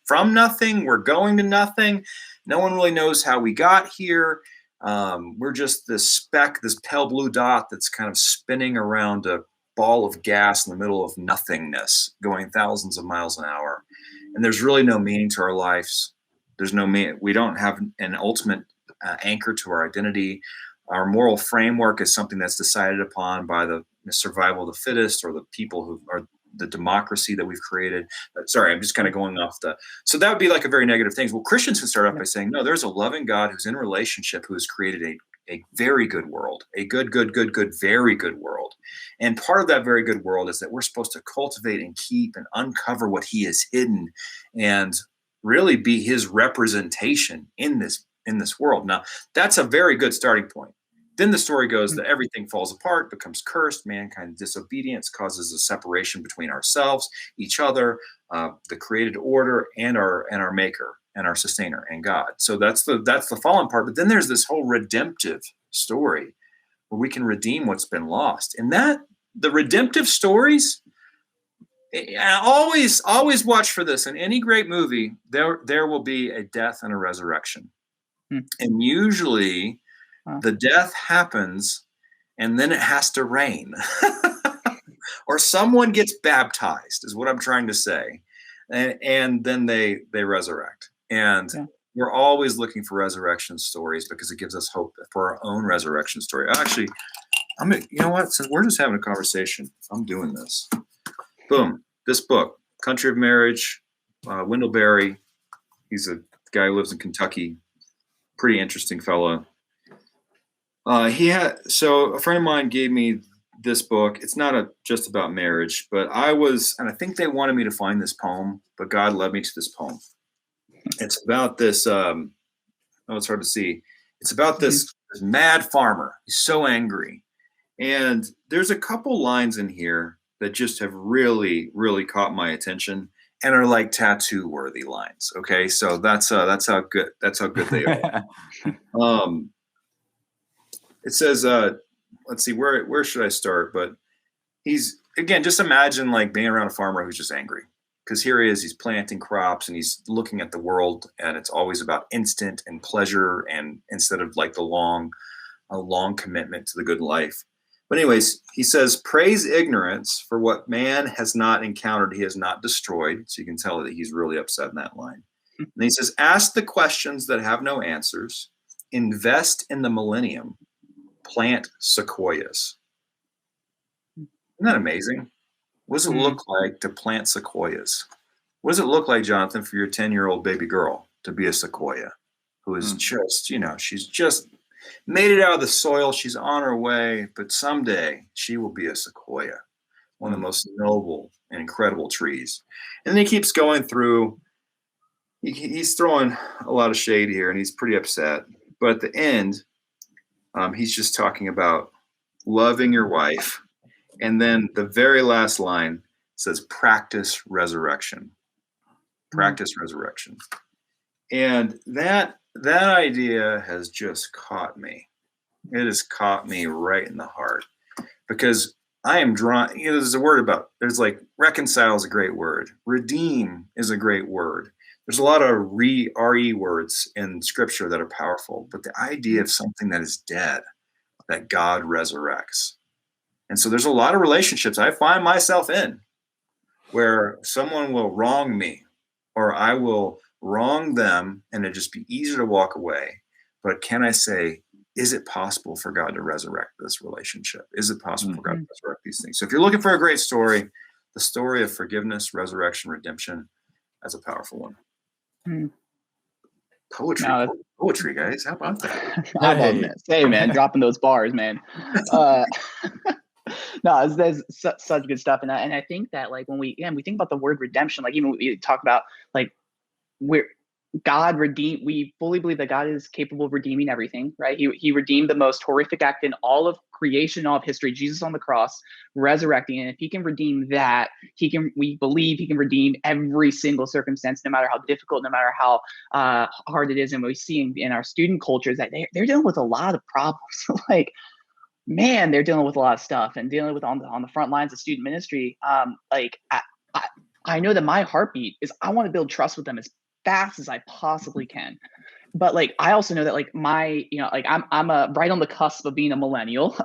from nothing, we're going to nothing. No one really knows how we got here. We're just this speck, this pale blue dot that's kind of spinning around a ball of gas in the middle of nothingness, going thousands of miles an hour. And there's really no meaning to our lives. There's no meaning. We don't have an ultimate anchor to our identity. Our moral framework is something that's decided upon by the survival of the fittest, or the people who are the democracy that we've created. Sorry, I'm just kind of going off so that would be like a very negative thing. Well, Christians can start off by saying, no, there's a loving God who's in relationship, who has created a very good world, a good, very good world. And part of that very good world is that we're supposed to cultivate and keep and uncover what he has hidden and really be his representation in this world. Now, that's a very good starting point. Then the story goes that everything falls apart, becomes cursed, mankind disobedience causes a separation between ourselves, each other, the created order, and our maker and our sustainer and God. So that's the fallen part. But then there's this whole redemptive story where we can redeem what's been lost. And that the redemptive stories, always watch for this. In any great movie, there will be a death and a resurrection. And usually the death happens and then it has to rain or someone gets baptized is what I'm trying to say. And then they resurrect. And we're always looking for resurrection stories because it gives us hope for our own resurrection story. Actually, you know what? Since we're just having a conversation, I'm doing this. Boom. This book, Country of Marriage, Wendell Berry. He's a guy who lives in Kentucky. Pretty interesting fellow. So a friend of mine gave me this book. It's not just about marriage, but and I think they wanted me to find this poem, but God led me to this poem. It's about this, it's hard to see. It's about this mad farmer. He's so angry. And there's a couple lines in here that just have really, really caught my attention and are like tattoo worthy lines. Okay. So that's how good they are. It says, let's see, where should I start? But he's, again, just imagine like being around a farmer who's just angry, because here he is, he's planting crops and he's looking at the world, and it's always about instant and pleasure, and instead of like a long commitment to the good life. But anyways, he says, praise ignorance, for what man has not encountered, he has not destroyed. So you can tell that he's really upset in that line. And he says, ask the questions that have no answers, invest in the millennium, plant sequoias. Isn't that amazing? What does it look like to plant sequoias? What does it look like, Jonathan, for your 10-year-old baby girl to be a sequoia who is just, she's just made it out of the soil. She's on her way, but someday she will be a sequoia, one of the most noble and incredible trees. And then he keeps going through. He's throwing a lot of shade here, and he's pretty upset. But at the end, he's just talking about loving your wife. And then the very last line says, practice resurrection. Practice resurrection. And that idea has just caught me. It has caught me right in the heart, because I am drawn. There's a word there's like reconcile is a great word. Redeem is a great word. There's a lot of re words in scripture that are powerful, but the idea of something that is dead, that God resurrects. And so there's a lot of relationships I find myself in where someone will wrong me or I will wrong them and it'd just be easier to walk away. But can I say, is it possible for God to resurrect this relationship? Is it possible for God to resurrect these things? So if you're looking for a great story, the story of forgiveness, resurrection, redemption, that's a powerful one. Hmm. Poetry, poetry, guys. How about that? I love that. Say, man, dropping those bars, man. No, there's such good stuff, and I think that like when we think about the word redemption, like even we talk about like we're God redeemed. We fully believe that God is capable of redeeming everything, right? He redeemed the most horrific act in all of creation, all of history, Jesus on the cross, resurrecting. And if he can redeem that, we believe he can redeem every single circumstance, no matter how difficult, no matter how hard it is. And we see in our student cultures that they're dealing with a lot of problems. Like, man, they're dealing with a lot of stuff and dealing with on the front lines of student ministry. I know that my heartbeat is I want to build trust with them as fast as I possibly can. But like, I also know that like I'm right on the cusp of being a millennial,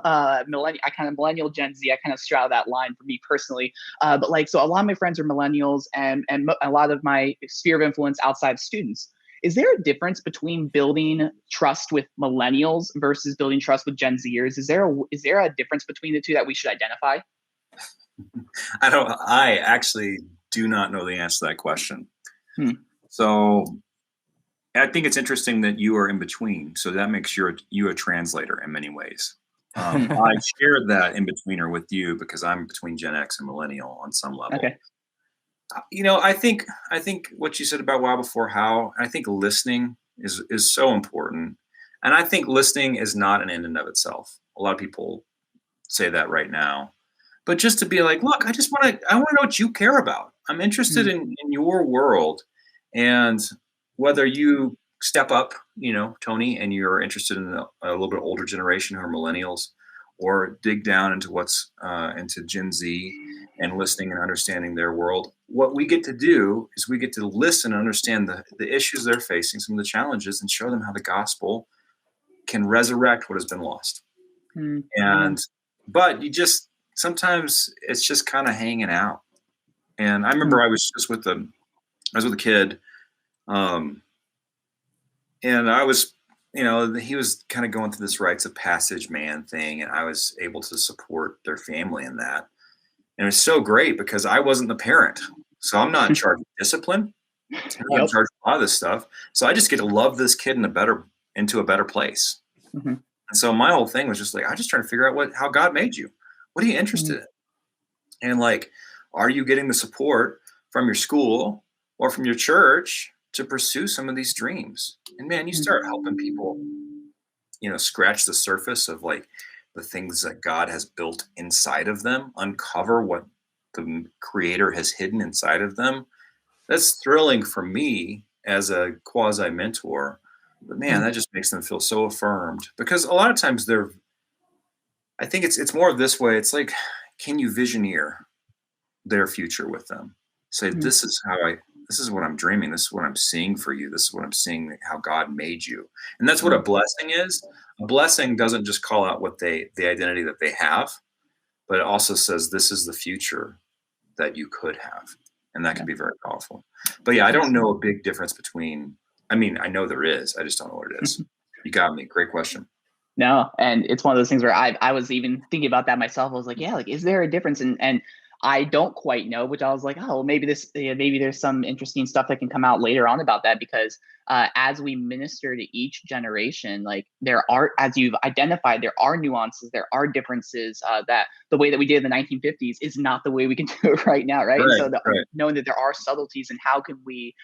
millennial Gen Z. I kind of straddle that line for me personally. But like, so a lot of my friends are millennials and a lot of my sphere of influence outside of students. Is there a difference between building trust with millennials versus building trust with Gen Zers? Is there a difference between the two that we should identify? I actually do not know the answer to that question. So I think it's interesting that you are in between. So that makes you a translator in many ways. I shared that in-betweener with you because I'm between Gen X and millennial on some level. Okay. I think what you said about Wow Before How, I think listening is so important. And I think listening is not an end in of itself. A lot of people say that right now. But just to be like, look, I want to know what you care about. I'm interested in your world. And whether you step up, Tony, and you're interested in a little bit older generation who are millennials, or dig down into what's into Gen Z and listening and understanding their world. What we get to do is we get to listen and understand the issues they're facing, some of the challenges, and show them how the gospel can resurrect what has been lost. But sometimes it's just kind of hanging out. And I remember I was with a kid, and I was, he was kind of going through this rites of passage man thing, and I was able to support their family in that. And it's so great because I wasn't the parent. So I'm not in charge of discipline. I'm not in charge of a lot of this stuff. So I just get to love this kid into a better place. And so my whole thing was just like, I'm just trying to figure out how God made you. What are you interested in? And like, are you getting the support from your school or from your church to pursue some of these dreams? And man, you start helping people, scratch the surface of like the things that God has built inside of them, uncover what the Creator has hidden inside of them. That's thrilling for me as a quasi mentor. But man, that just makes them feel so affirmed, because a lot of times I think it's more of this way. It's like, can you visioneer their future with them? Say, this is what I'm dreaming. This is what I'm seeing for you. This is what I'm seeing, how God made you. And that's what a blessing is. A blessing doesn't just call out the identity that they have, but it also says, this is the future that you could have. And that can be very powerful. But yeah, I don't know a big difference between, I know there is, I just don't know what it is. You got me. Great question. No. And it's one of those things where I was even thinking about that myself. I was like, yeah, like, is there a difference? And I don't quite know, which I was like, oh, maybe there's some interesting stuff that can come out later on about that, because as we minister to each generation, like there are, as you've identified, there are nuances, there are differences that the way that we did in the 1950s is not the way we can do it right now, right? And so knowing that there are subtleties, and how can we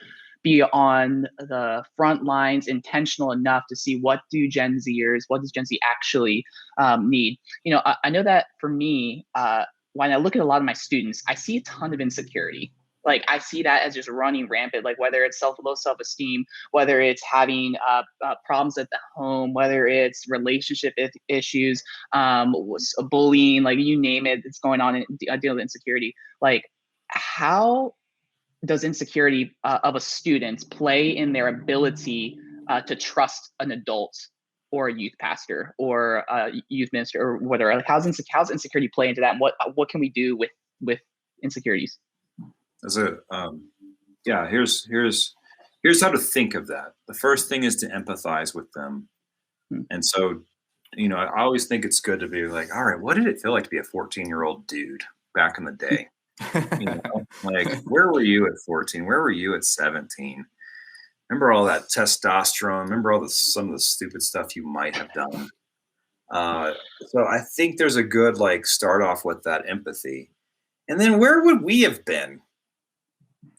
be on the front lines, intentional enough to see what does Gen Z actually need? I know that for me, when I look at a lot of my students, I see a ton of insecurity. Like I see that as just running rampant, like whether it's low self-esteem, whether it's having problems at the home, whether it's relationship issues, bullying, like you name it, it's going on in dealing with insecurity. Like, how does insecurity of a student play in their ability to trust an adult or a youth pastor or a youth minister or whatever? Like how's insecurity play into that? And what can we do with insecurities? as a yeah, here's how to think of that. The first thing is to empathize with them. And so, I always think it's good to be like, all right, what did it feel like to be a 14-year-old dude back in the day? Like, where were you at 14? Where were you at 17? Remember all that testosterone? Remember some of the stupid stuff you might have done? So I think there's a good start off with that empathy. And then where would we have been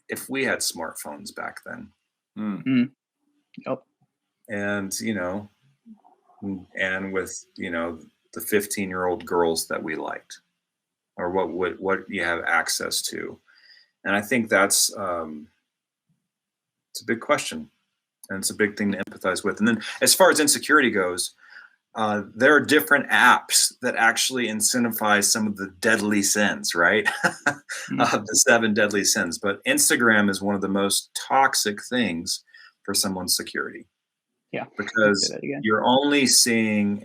if we had smartphones back then? Yep. And and with the 15-year-old girls that we liked, or what you have access to. And I think that's it's a big question, and it's a big thing to empathize with. And then as far as insecurity goes, there are different apps that actually incentivize some of the deadly sins, right? The 7 deadly sins. But Instagram is one of the most toxic things for someone's security. Yeah. Because you're only seeing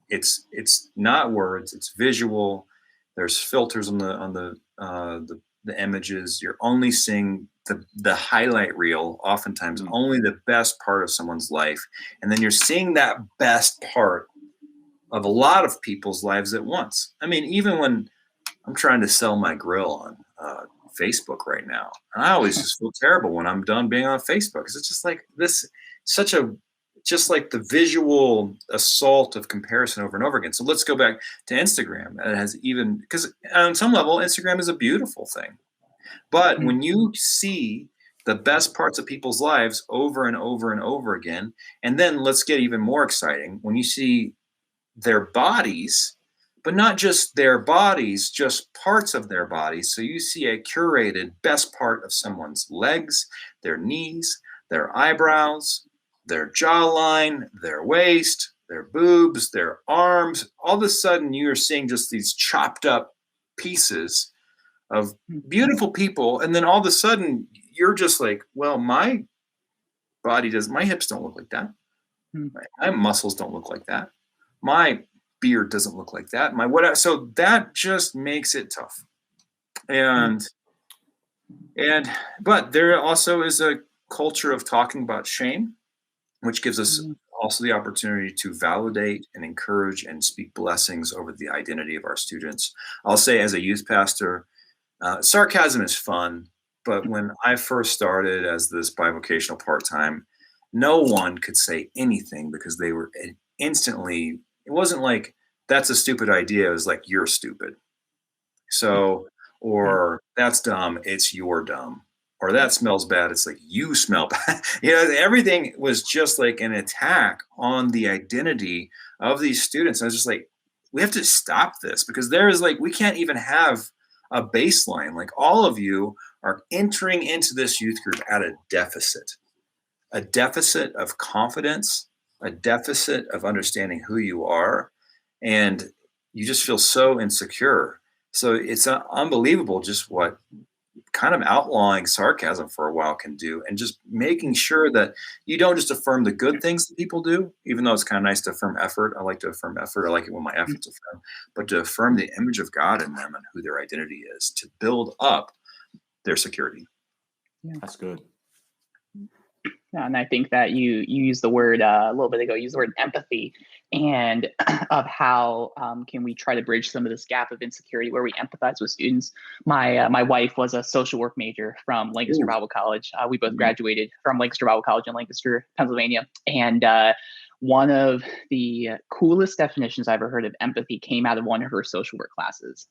it's not words, it's visual. There's filters on the images. You're only seeing the highlight reel, oftentimes only the best part of someone's life. And then you're seeing that best part of a lot of people's lives at once. I mean, even when I'm trying to sell my grill on Facebook right now, and I always just feel terrible when I'm done being on Facebook, because it's just like this, just like the visual assault of comparison over and over again. So let's go back to Instagram. And because on some level, Instagram is a beautiful thing. But when you see the best parts of people's lives over and over and over again, and then let's get even more exciting, when you see their bodies, but not just their bodies, just parts of their bodies. So you see a curated best part of someone's legs, their knees, their eyebrows, their jawline, their waist, their boobs, their arms. All of a sudden, you are seeing just these chopped up pieces of beautiful people. And then all of a sudden, you're just like, well, my hips don't look like that. My muscles don't look like that. My beard doesn't look like that. So that just makes it tough. But there also is a culture of talking about shame, which gives us also the opportunity to validate and encourage and speak blessings over the identity of our students. I'll say, as a youth pastor, sarcasm is fun, but when I first started as this bivocational part-time, no one could say anything because they were instantly, it wasn't like, that's a stupid idea. It was like, you're stupid. So, or that's dumb. It's you're dumb. Or that smells bad. It's like, you smell bad. Everything was just like an attack on the identity of these students. I was just like, we have to stop this, because we can't even have a baseline. Like, all of you are entering into this youth group at a deficit of confidence, a deficit of understanding who you are. And you just feel so insecure. So it's unbelievable just what kind of outlawing sarcasm for a while can do, and just making sure that you don't just affirm the good things that people do, even though it's kind of nice to affirm effort. I like to affirm effort. I like it when my effort's affirmed, but to affirm the image of God in them and who their identity is, to build up their security. Yeah. That's good. Yeah, and I think that you used the word a little bit ago, you used the word empathy, and of how can we try to bridge some of this gap of insecurity where we empathize with students. My wife was a social work major from Lancaster Bible College. We both graduated from Lancaster Bible College in Lancaster, Pennsylvania. And one of the coolest definitions I ever heard of empathy came out of one of her social work classes.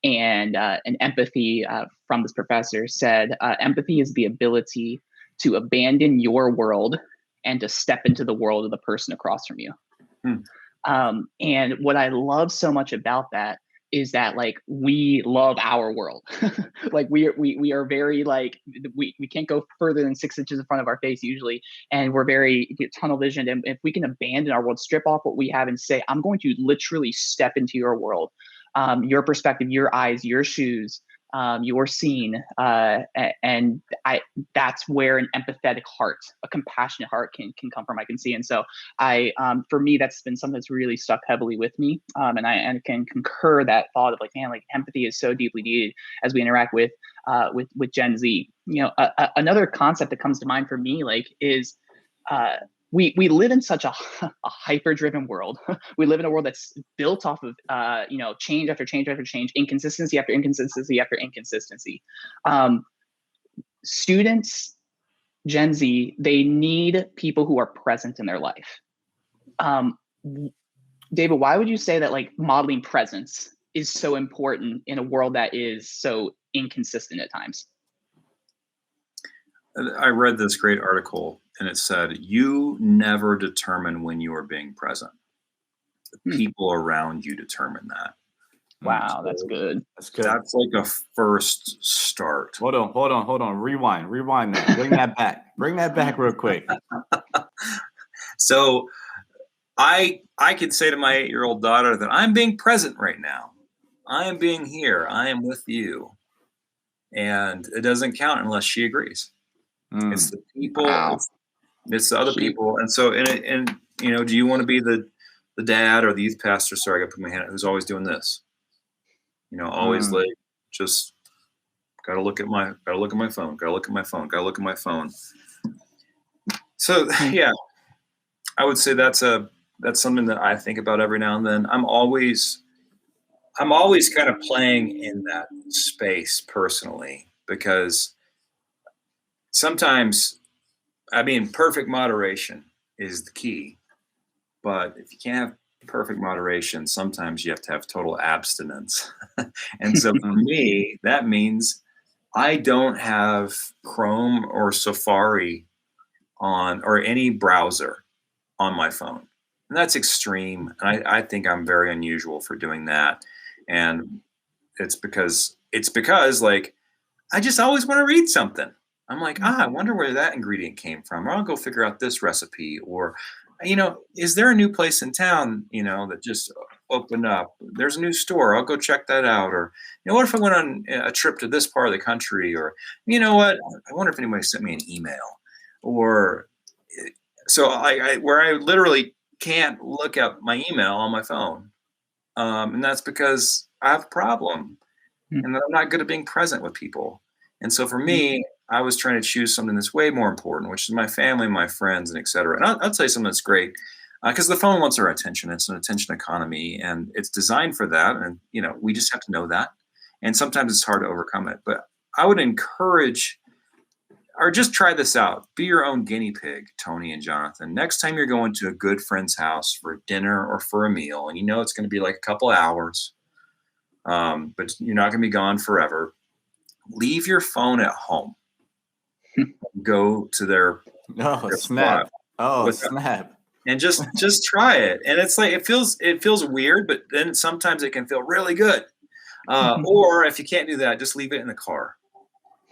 And empathy from this professor said, empathy is the ability to abandon your world and to step into the world of the person across from you. And what I love so much about that is that, like, we love our world. Like, we are very, like, we can't go further than 6 inches in front of our face usually. And we're very tunnel visioned. And if we can abandon our world, strip off what we have and say, I'm going to literally step into your world, your perspective, your eyes, your shoes, you're seen, and that's where an empathetic heart, a compassionate heart can come from. I can see, and so for me, that's been something that's really stuck heavily with me, and I can concur that thought of like, man, like empathy is so deeply needed as we interact with Gen Z. Another concept that comes to mind for me, like, is we live in such a hyper-driven world. We live in a world that's built off of change after change after change, inconsistency after inconsistency after inconsistency. Students, Gen Z, they need people who are present in their life. David, why would you say that like modeling presence is so important in a world that is so inconsistent at times? I read this great article and it said, you never determine when you are being present. The people around you determine that. Wow, so that's good. That's good. That's like a first start. Hold on. Rewind that. Bring that back. Bring that back real quick. So I could say to my 8-year-old daughter that I'm being present right now. I am being here. I am with you. And it doesn't count unless she agrees. It's the people. Wow. It's the other people. And so, and do you want to be the dad or the youth pastor? Sorry, I got to put my hand out. Who's always doing this? Always like, just gotta look at my phone. Gotta look at my phone. So yeah, I would say that's something that I think about every now and then. I'm always kind of playing in that space personally, because sometimes, perfect moderation is the key. But if you can't have perfect moderation, sometimes you have to have total abstinence. And so for me, that means I don't have Chrome or Safari on, or any browser on my phone. And that's extreme. And I think I'm very unusual for doing that. And it's because like, I just always want to read something. I'm like, I wonder where that ingredient came from. Or I'll go figure out this recipe. Or, is there a new place in town, that just opened up? There's a new store. I'll go check that out. Or, what if I went on a trip to this part of the country? Or, what? I wonder if anybody sent me an email. Or, so where I literally can't look up my email on my phone. And that's because I have a problem and I'm not good at being present with people. And so for me, I was trying to choose something that's way more important, which is my family, my friends, and et cetera. And I'll tell you something that's great, because the phone wants our attention. It's an attention economy, and it's designed for that. And, we just have to know that. And sometimes it's hard to overcome it. But I would encourage, or just try this out. Be your own guinea pig, Tony and Jonathan. Next time you're going to a good friend's house for dinner or for a meal, and it's going to be like a couple hours, but you're not going to be gone forever. Leave your phone at home. Go to their snap. Snap. And just try it. And it's like it feels weird, but then sometimes it can feel really good. Or if you can't do that, just leave it in the car.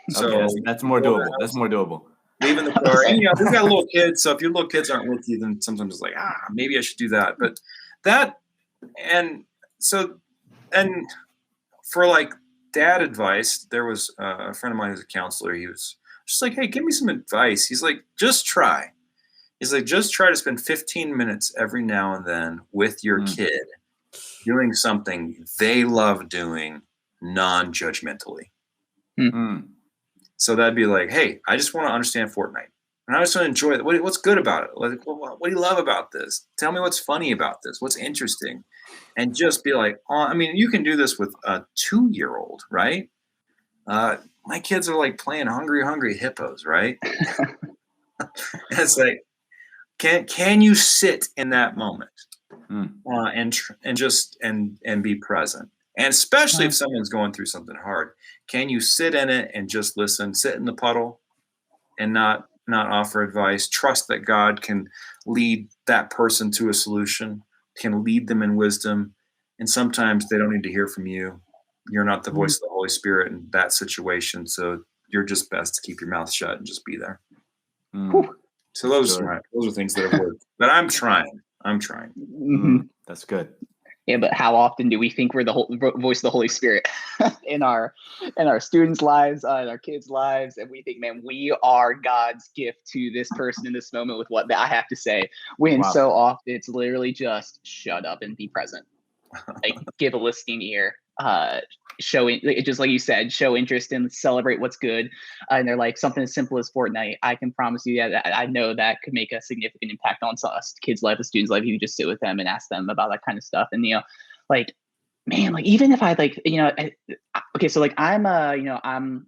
So that's more doable. That's more doable. Leave in the car. And we've got little kids, so if your little kids aren't with you, then sometimes it's like, maybe I should do that. But that, and for like dad advice, there was a friend of mine who's a counselor. He was just like, hey, give me some advice. He's like, just try. He's like, just try to spend 15 minutes every now and then with your kid doing something they love doing non-judgmentally. So that'd be like, hey, I just want to understand Fortnite. And I just want to enjoy it. What's good about it? Like, what do you love about this? Tell me what's funny about this. What's interesting? And just be like, you can do this with a 2-year-old, right? My kids are like playing Hungry Hippos, right? It's like, can you sit in that moment and be present? And especially if someone's going through something hard, can you sit in it and just listen, sit in the puddle and not offer advice? Trust that God can lead that person to a solution, can lead them in wisdom. And sometimes they don't need to hear from you. You're not the voice of the Holy Spirit in that situation. So you're just best to keep your mouth shut and just be there. So those are things that have worked. But I'm trying. That's good. Yeah, but how often do we think we're the voice of the Holy Spirit in our students' lives, in our kids' lives, and we think, man, we are God's gift to this person in this moment with what I have to say. When so often it's literally just shut up and be present, like give a listening ear, just like you said, show interest and celebrate what's good. And they're like something as simple as Fortnite. I can promise you that I know that could make a significant impact on us kids' life, a student's life. You just sit with them and ask them about that kind of stuff. And like, man, like even if I okay, so like I'm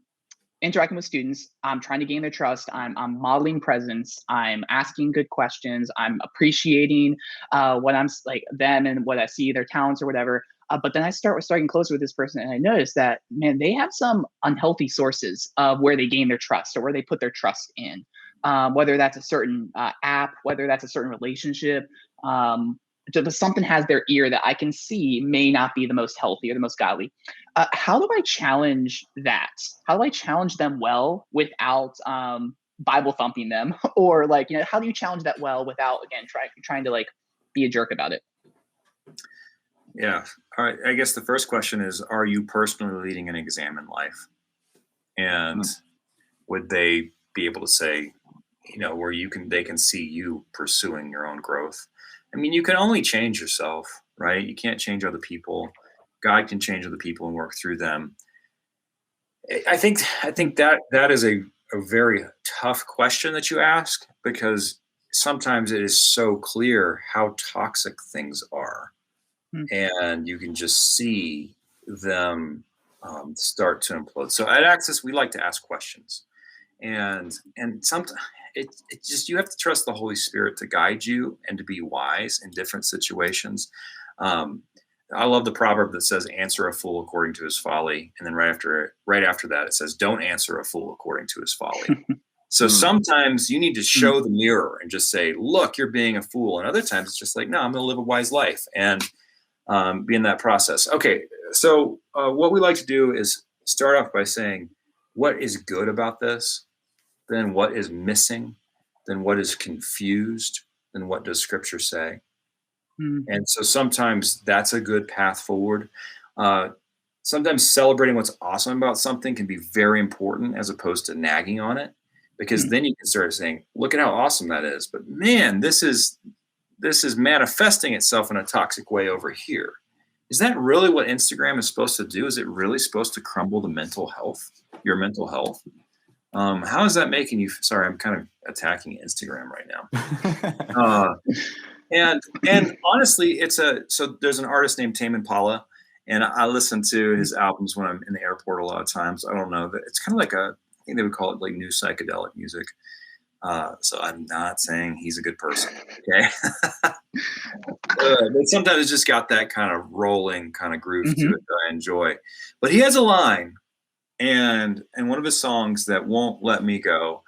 interacting with students, I'm trying to gain their trust. I'm modeling presence. I'm asking good questions. I'm appreciating what I'm like them and what I see, their talents or whatever. But then I starting closer with this person, and I noticed that, man, they have some unhealthy sources of where they gain their trust or where they put their trust in, whether that's a certain app, whether that's a certain relationship. Just something has their ear that I can see may not be the most healthy or the most godly. How do I challenge that? How do I challenge them well without Bible thumping them? Or like, how do you challenge that well without, again, trying to like be a jerk about it? Yeah. All right. I guess the first question is, are you personally leading an exam in life? And would they be able to say, where they can see you pursuing your own growth? I mean, you can only change yourself, right? You can't change other people. God can change other people and work through them. I think that is a very tough question that you ask, because sometimes it is so clear how toxic things are. And you can just see them start to implode. So at Access, we like to ask questions, and sometimes it just, you have to trust the Holy Spirit to guide you and to be wise in different situations. I love the proverb that says, "Answer a fool according to his folly," and then right after that, it says, "Don't answer a fool according to his folly." So sometimes you need to show the mirror and just say, "Look, you're being a fool," and other times it's just like, "No, I'm going to live a wise life," and be in that process. Okay, so what we like to do is start off by saying, what is good about this? Then what is missing? Then what is confused? Then what does Scripture say? And so sometimes that's a good path forward. Sometimes celebrating what's awesome about something can be very important, as opposed to nagging on it, because then you can start saying, look at how awesome that is. But man, this is manifesting itself in a toxic way over here. Is that really what Instagram is supposed to do? Is it really supposed to crumble your mental health? How is that making you? Sorry, I'm kind of attacking Instagram right now. And honestly, so there's an artist named Tame Impala, and I listen to his albums when I'm in the airport a lot of times. I don't know, it's kind of like I think they would call it like new psychedelic music. So I'm not saying he's a good person, okay? But sometimes it's just got that kind of rolling kind of groove to it that I enjoy. But he has a line, and one of his songs that won't let me go,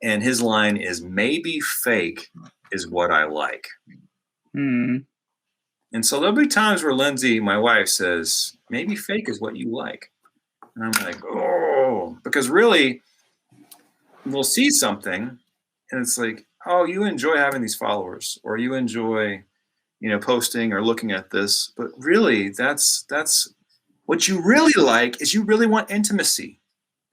and his line is, "Maybe fake is what I like." And so there'll be times where Lindsay, my wife, says, "Maybe fake is what you like." And I'm like, oh, because really we'll see something and it's like, oh, you enjoy having these followers, or you enjoy, posting or looking at this. But really, that's what you really like, is you really want intimacy.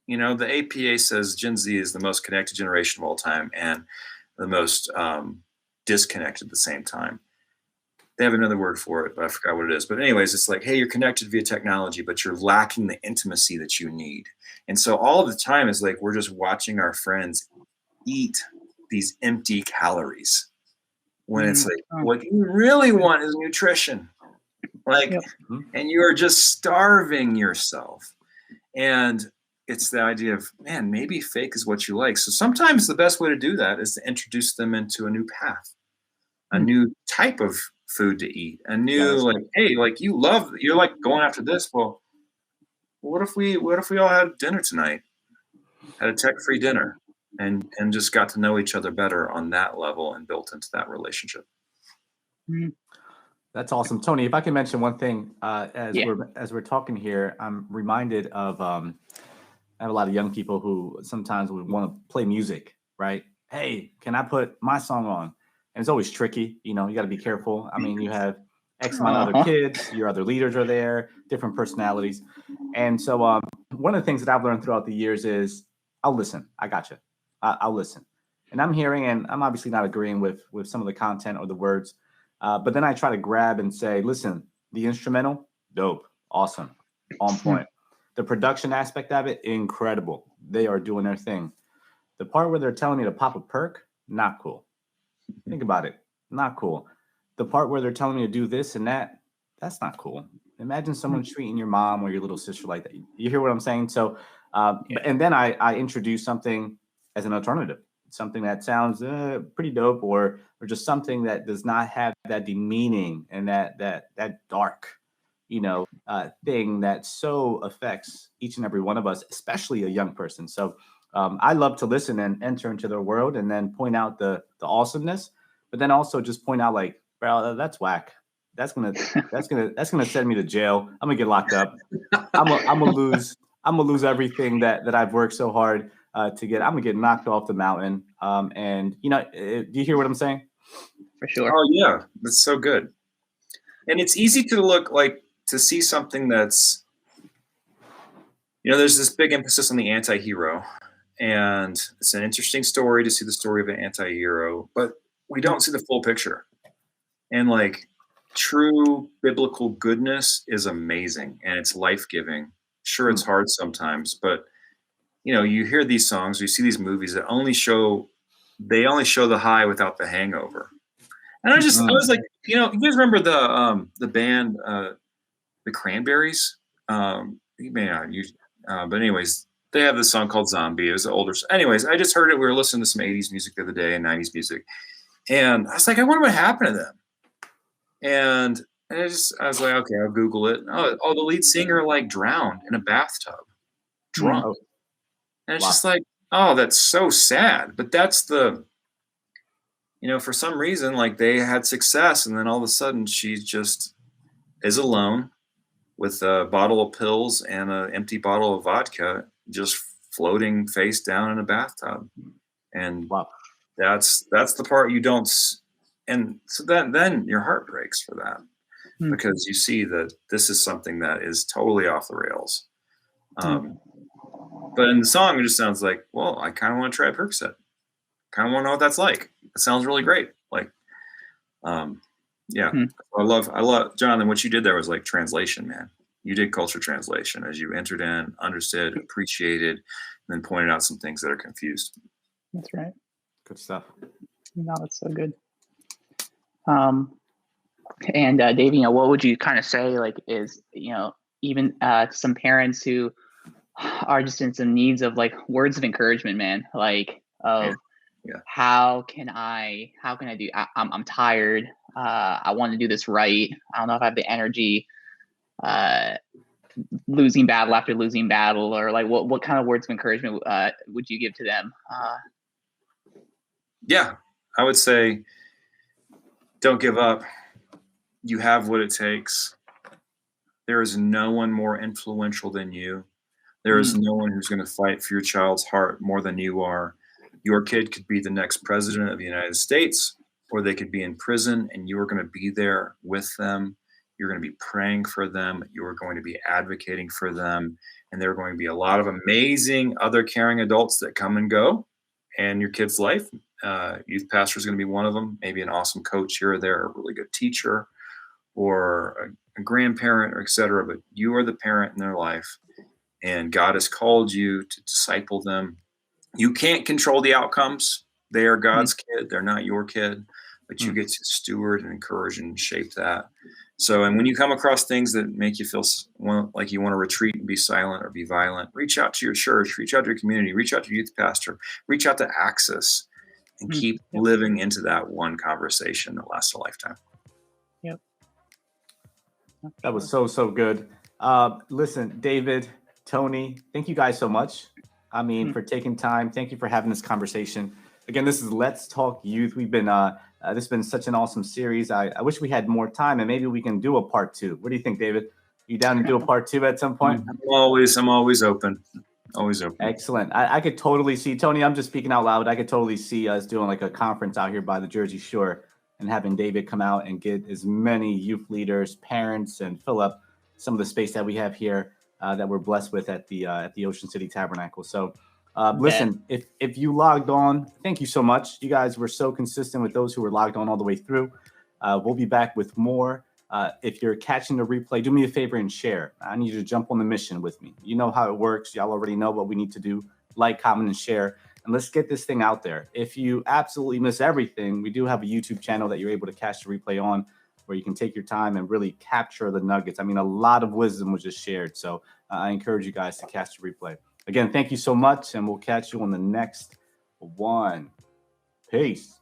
The APA says Gen Z is the most connected generation of all time and the most disconnected at the same time. They have another word for it, but I forgot what it is. But anyways, it's like, hey, you're connected via technology, but you're lacking the intimacy that you need. And so all the time is like, we're just watching our friends eat these empty calories, when it's like, what you really want is nutrition. And you are just starving yourself. And it's the idea of, man, maybe fake is what you like. So sometimes the best way to do that is to introduce them into a new path, a new type of food to eat, a new, hey, like you're like going after this. Well, what if we all had dinner tonight, had a tech-free dinner, and just got to know each other better on that level and built into that relationship. That's awesome. Tony, if I can mention one thing, as we're talking here, I'm reminded of, I have a lot of young people who sometimes would want to play music, right? Hey, can I put my song on? And it's always tricky. You got to be careful. I mean, you have X amount of other kids, your other leaders are there, different personalities. And so one of the things that I've learned throughout the years is I'll listen. I got you. I'll listen. And I'm hearing, and I'm obviously not agreeing with some of the content or the words, but then I try to grab and say, listen, the instrumental, dope, awesome, on point. The production aspect of it, incredible. They are doing their thing. The part where they're telling me to pop a perk, not cool. Think about it, not cool. The part where they're telling me to do this and that, that's not cool. Imagine someone treating your mom or your little sister like that. You hear what I'm saying? So, and then I introduce something as an alternative, something that sounds pretty dope, or just something that does not have that demeaning and that dark, thing that so affects each and every one of us, especially a young person. So I love to listen and enter into their world and then point out the awesomeness, but then also just point out like, bro, that's whack. That's gonna send me to jail. I'm gonna get locked up. I'm gonna lose everything that I've worked so hard to get. I'm gonna get knocked off the mountain. And do you hear what I'm saying? For sure. Oh yeah, that's so good. And it's easy to see something that's, there's this big emphasis on the anti-hero, and it's an interesting story to see the story of an anti-hero, but we don't see the full picture. And true biblical goodness is amazing and it's life-giving. Sure, it's hard sometimes, but you hear these songs, you see these movies that only show the high without the hangover. And I was like, you guys remember the band, the Cranberries? You may not, but anyways, they have this song called Zombie. It was older. Anyways, I just heard it. We were listening to some 80s music the other day and 90s music. And I was like, I wonder what happened to them. And I was like, okay, I'll Google it. Oh, the lead singer drowned in a bathtub, drunk. Oh. And it's just like, oh, that's so sad. But that's for some reason, they had success. And then all of a sudden she just is alone with a bottle of pills and an empty bottle of vodka, just floating face down in a bathtub. And that's the part you don't. And so then your heart breaks for that because you see that this is something that is totally off the rails. But in the song, it just sounds like, well, I kind of want to try a Percocet. Kind of want to know what that's like. It sounds really great. I love Jonathan. What you did there was translation, man. You did culture translation as you entered in, understood, appreciated, and then pointed out some things that are confused. That's right. Good stuff. No, that's so good. And Dave, what would you kind of say is, even to some parents who are just in some needs of words of encouragement, man, how can I do, I'm tired. I want to do this right. I don't know if I have the energy, losing battle after losing battle, or what kind of words of encouragement would you give to them? Yeah, I would say, don't give up. You have what it takes. There is no one more influential than you. There is no one who's going to fight for your child's heart more than you are. Your kid could be the next president of the United States, or they could be in prison, and you are going to be there with them. You're going to be praying for them. You are going to be advocating for them. And there are going to be a lot of amazing other caring adults that come and go in your kid's life. Youth pastor is going to be one of them, maybe an awesome coach here or there, a really good teacher, or a grandparent, or et cetera. But you are the parent in their life, and God has called you to disciple them. You can't control the outcomes. They are God's kid. They're not your kid, but you get to steward and encourage and shape that. So, and when you come across things that make you feel like you want to retreat and be silent or be violent, reach out to your church, reach out to your community, reach out to your youth pastor, reach out to Access, and keep living into that one conversation that lasts a lifetime. Yep. That was so good. Listen, David, Tony, thank you guys so much. For taking time. Thank you for having this conversation. Again, this is Let's Talk Youth. We've been, this has been such an awesome series. I wish we had more time, and maybe we can do a part 2. What do you think, David? You down to do a part 2 at some point? I'm always open. Always open. Excellent. I could totally see, Tony, I'm just speaking out loud. I could totally see us doing a conference out here by the Jersey Shore and having David come out and get as many youth leaders, parents, and fill up some of the space that we have here that we're blessed with at the Ocean City Tabernacle. So listen, if you logged on, thank you so much. You guys were so consistent with those who were logged on all the way through. We'll be back with more. If you're catching the replay, do me a favor and share. I need you to jump on the mission with me. You know how it works. Y'all already know what we need to do. Like, comment, and share. And let's get this thing out there. If you absolutely miss everything, we do have a YouTube channel that you're able to catch the replay on, where you can take your time and really capture the nuggets. I mean, a lot of wisdom was just shared. So I encourage you guys to catch the replay. Again, thank you so much, and we'll catch you on the next one. Peace.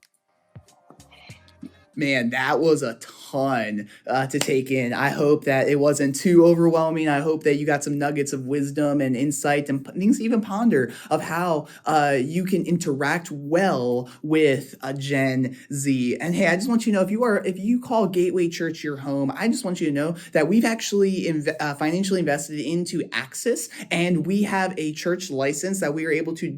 Man, that was a ton to take in. I hope that it wasn't too overwhelming. I hope that you got some nuggets of wisdom and insight and things to even ponder of how you can interact well with Gen Z. And hey, I just want you to know, if you call Gateway Church your home, I just want you to know that we've actually financially invested into Access, and we have a church license that we are able to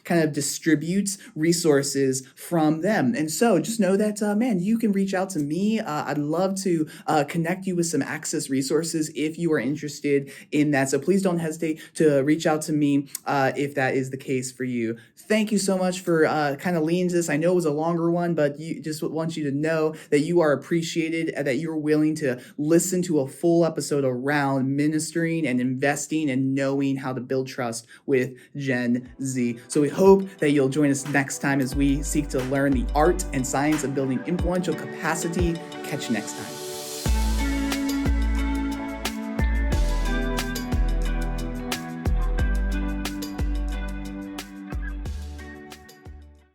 kind of distribute resources from them. And so just know that, man, you can reach out to me. I'd love to connect you with some Access resources if you are interested in that. So please don't hesitate to reach out to me if that is the case for you. Thank you so much for kind of leading to this. I know it was a longer one, but you just want you to know that you are appreciated and that you're willing to listen to a full episode around ministering and investing and knowing how to build trust with Gen Z. So we hope that you'll join us next time as we seek to learn the art and science of building influential capacity. Catch you next time.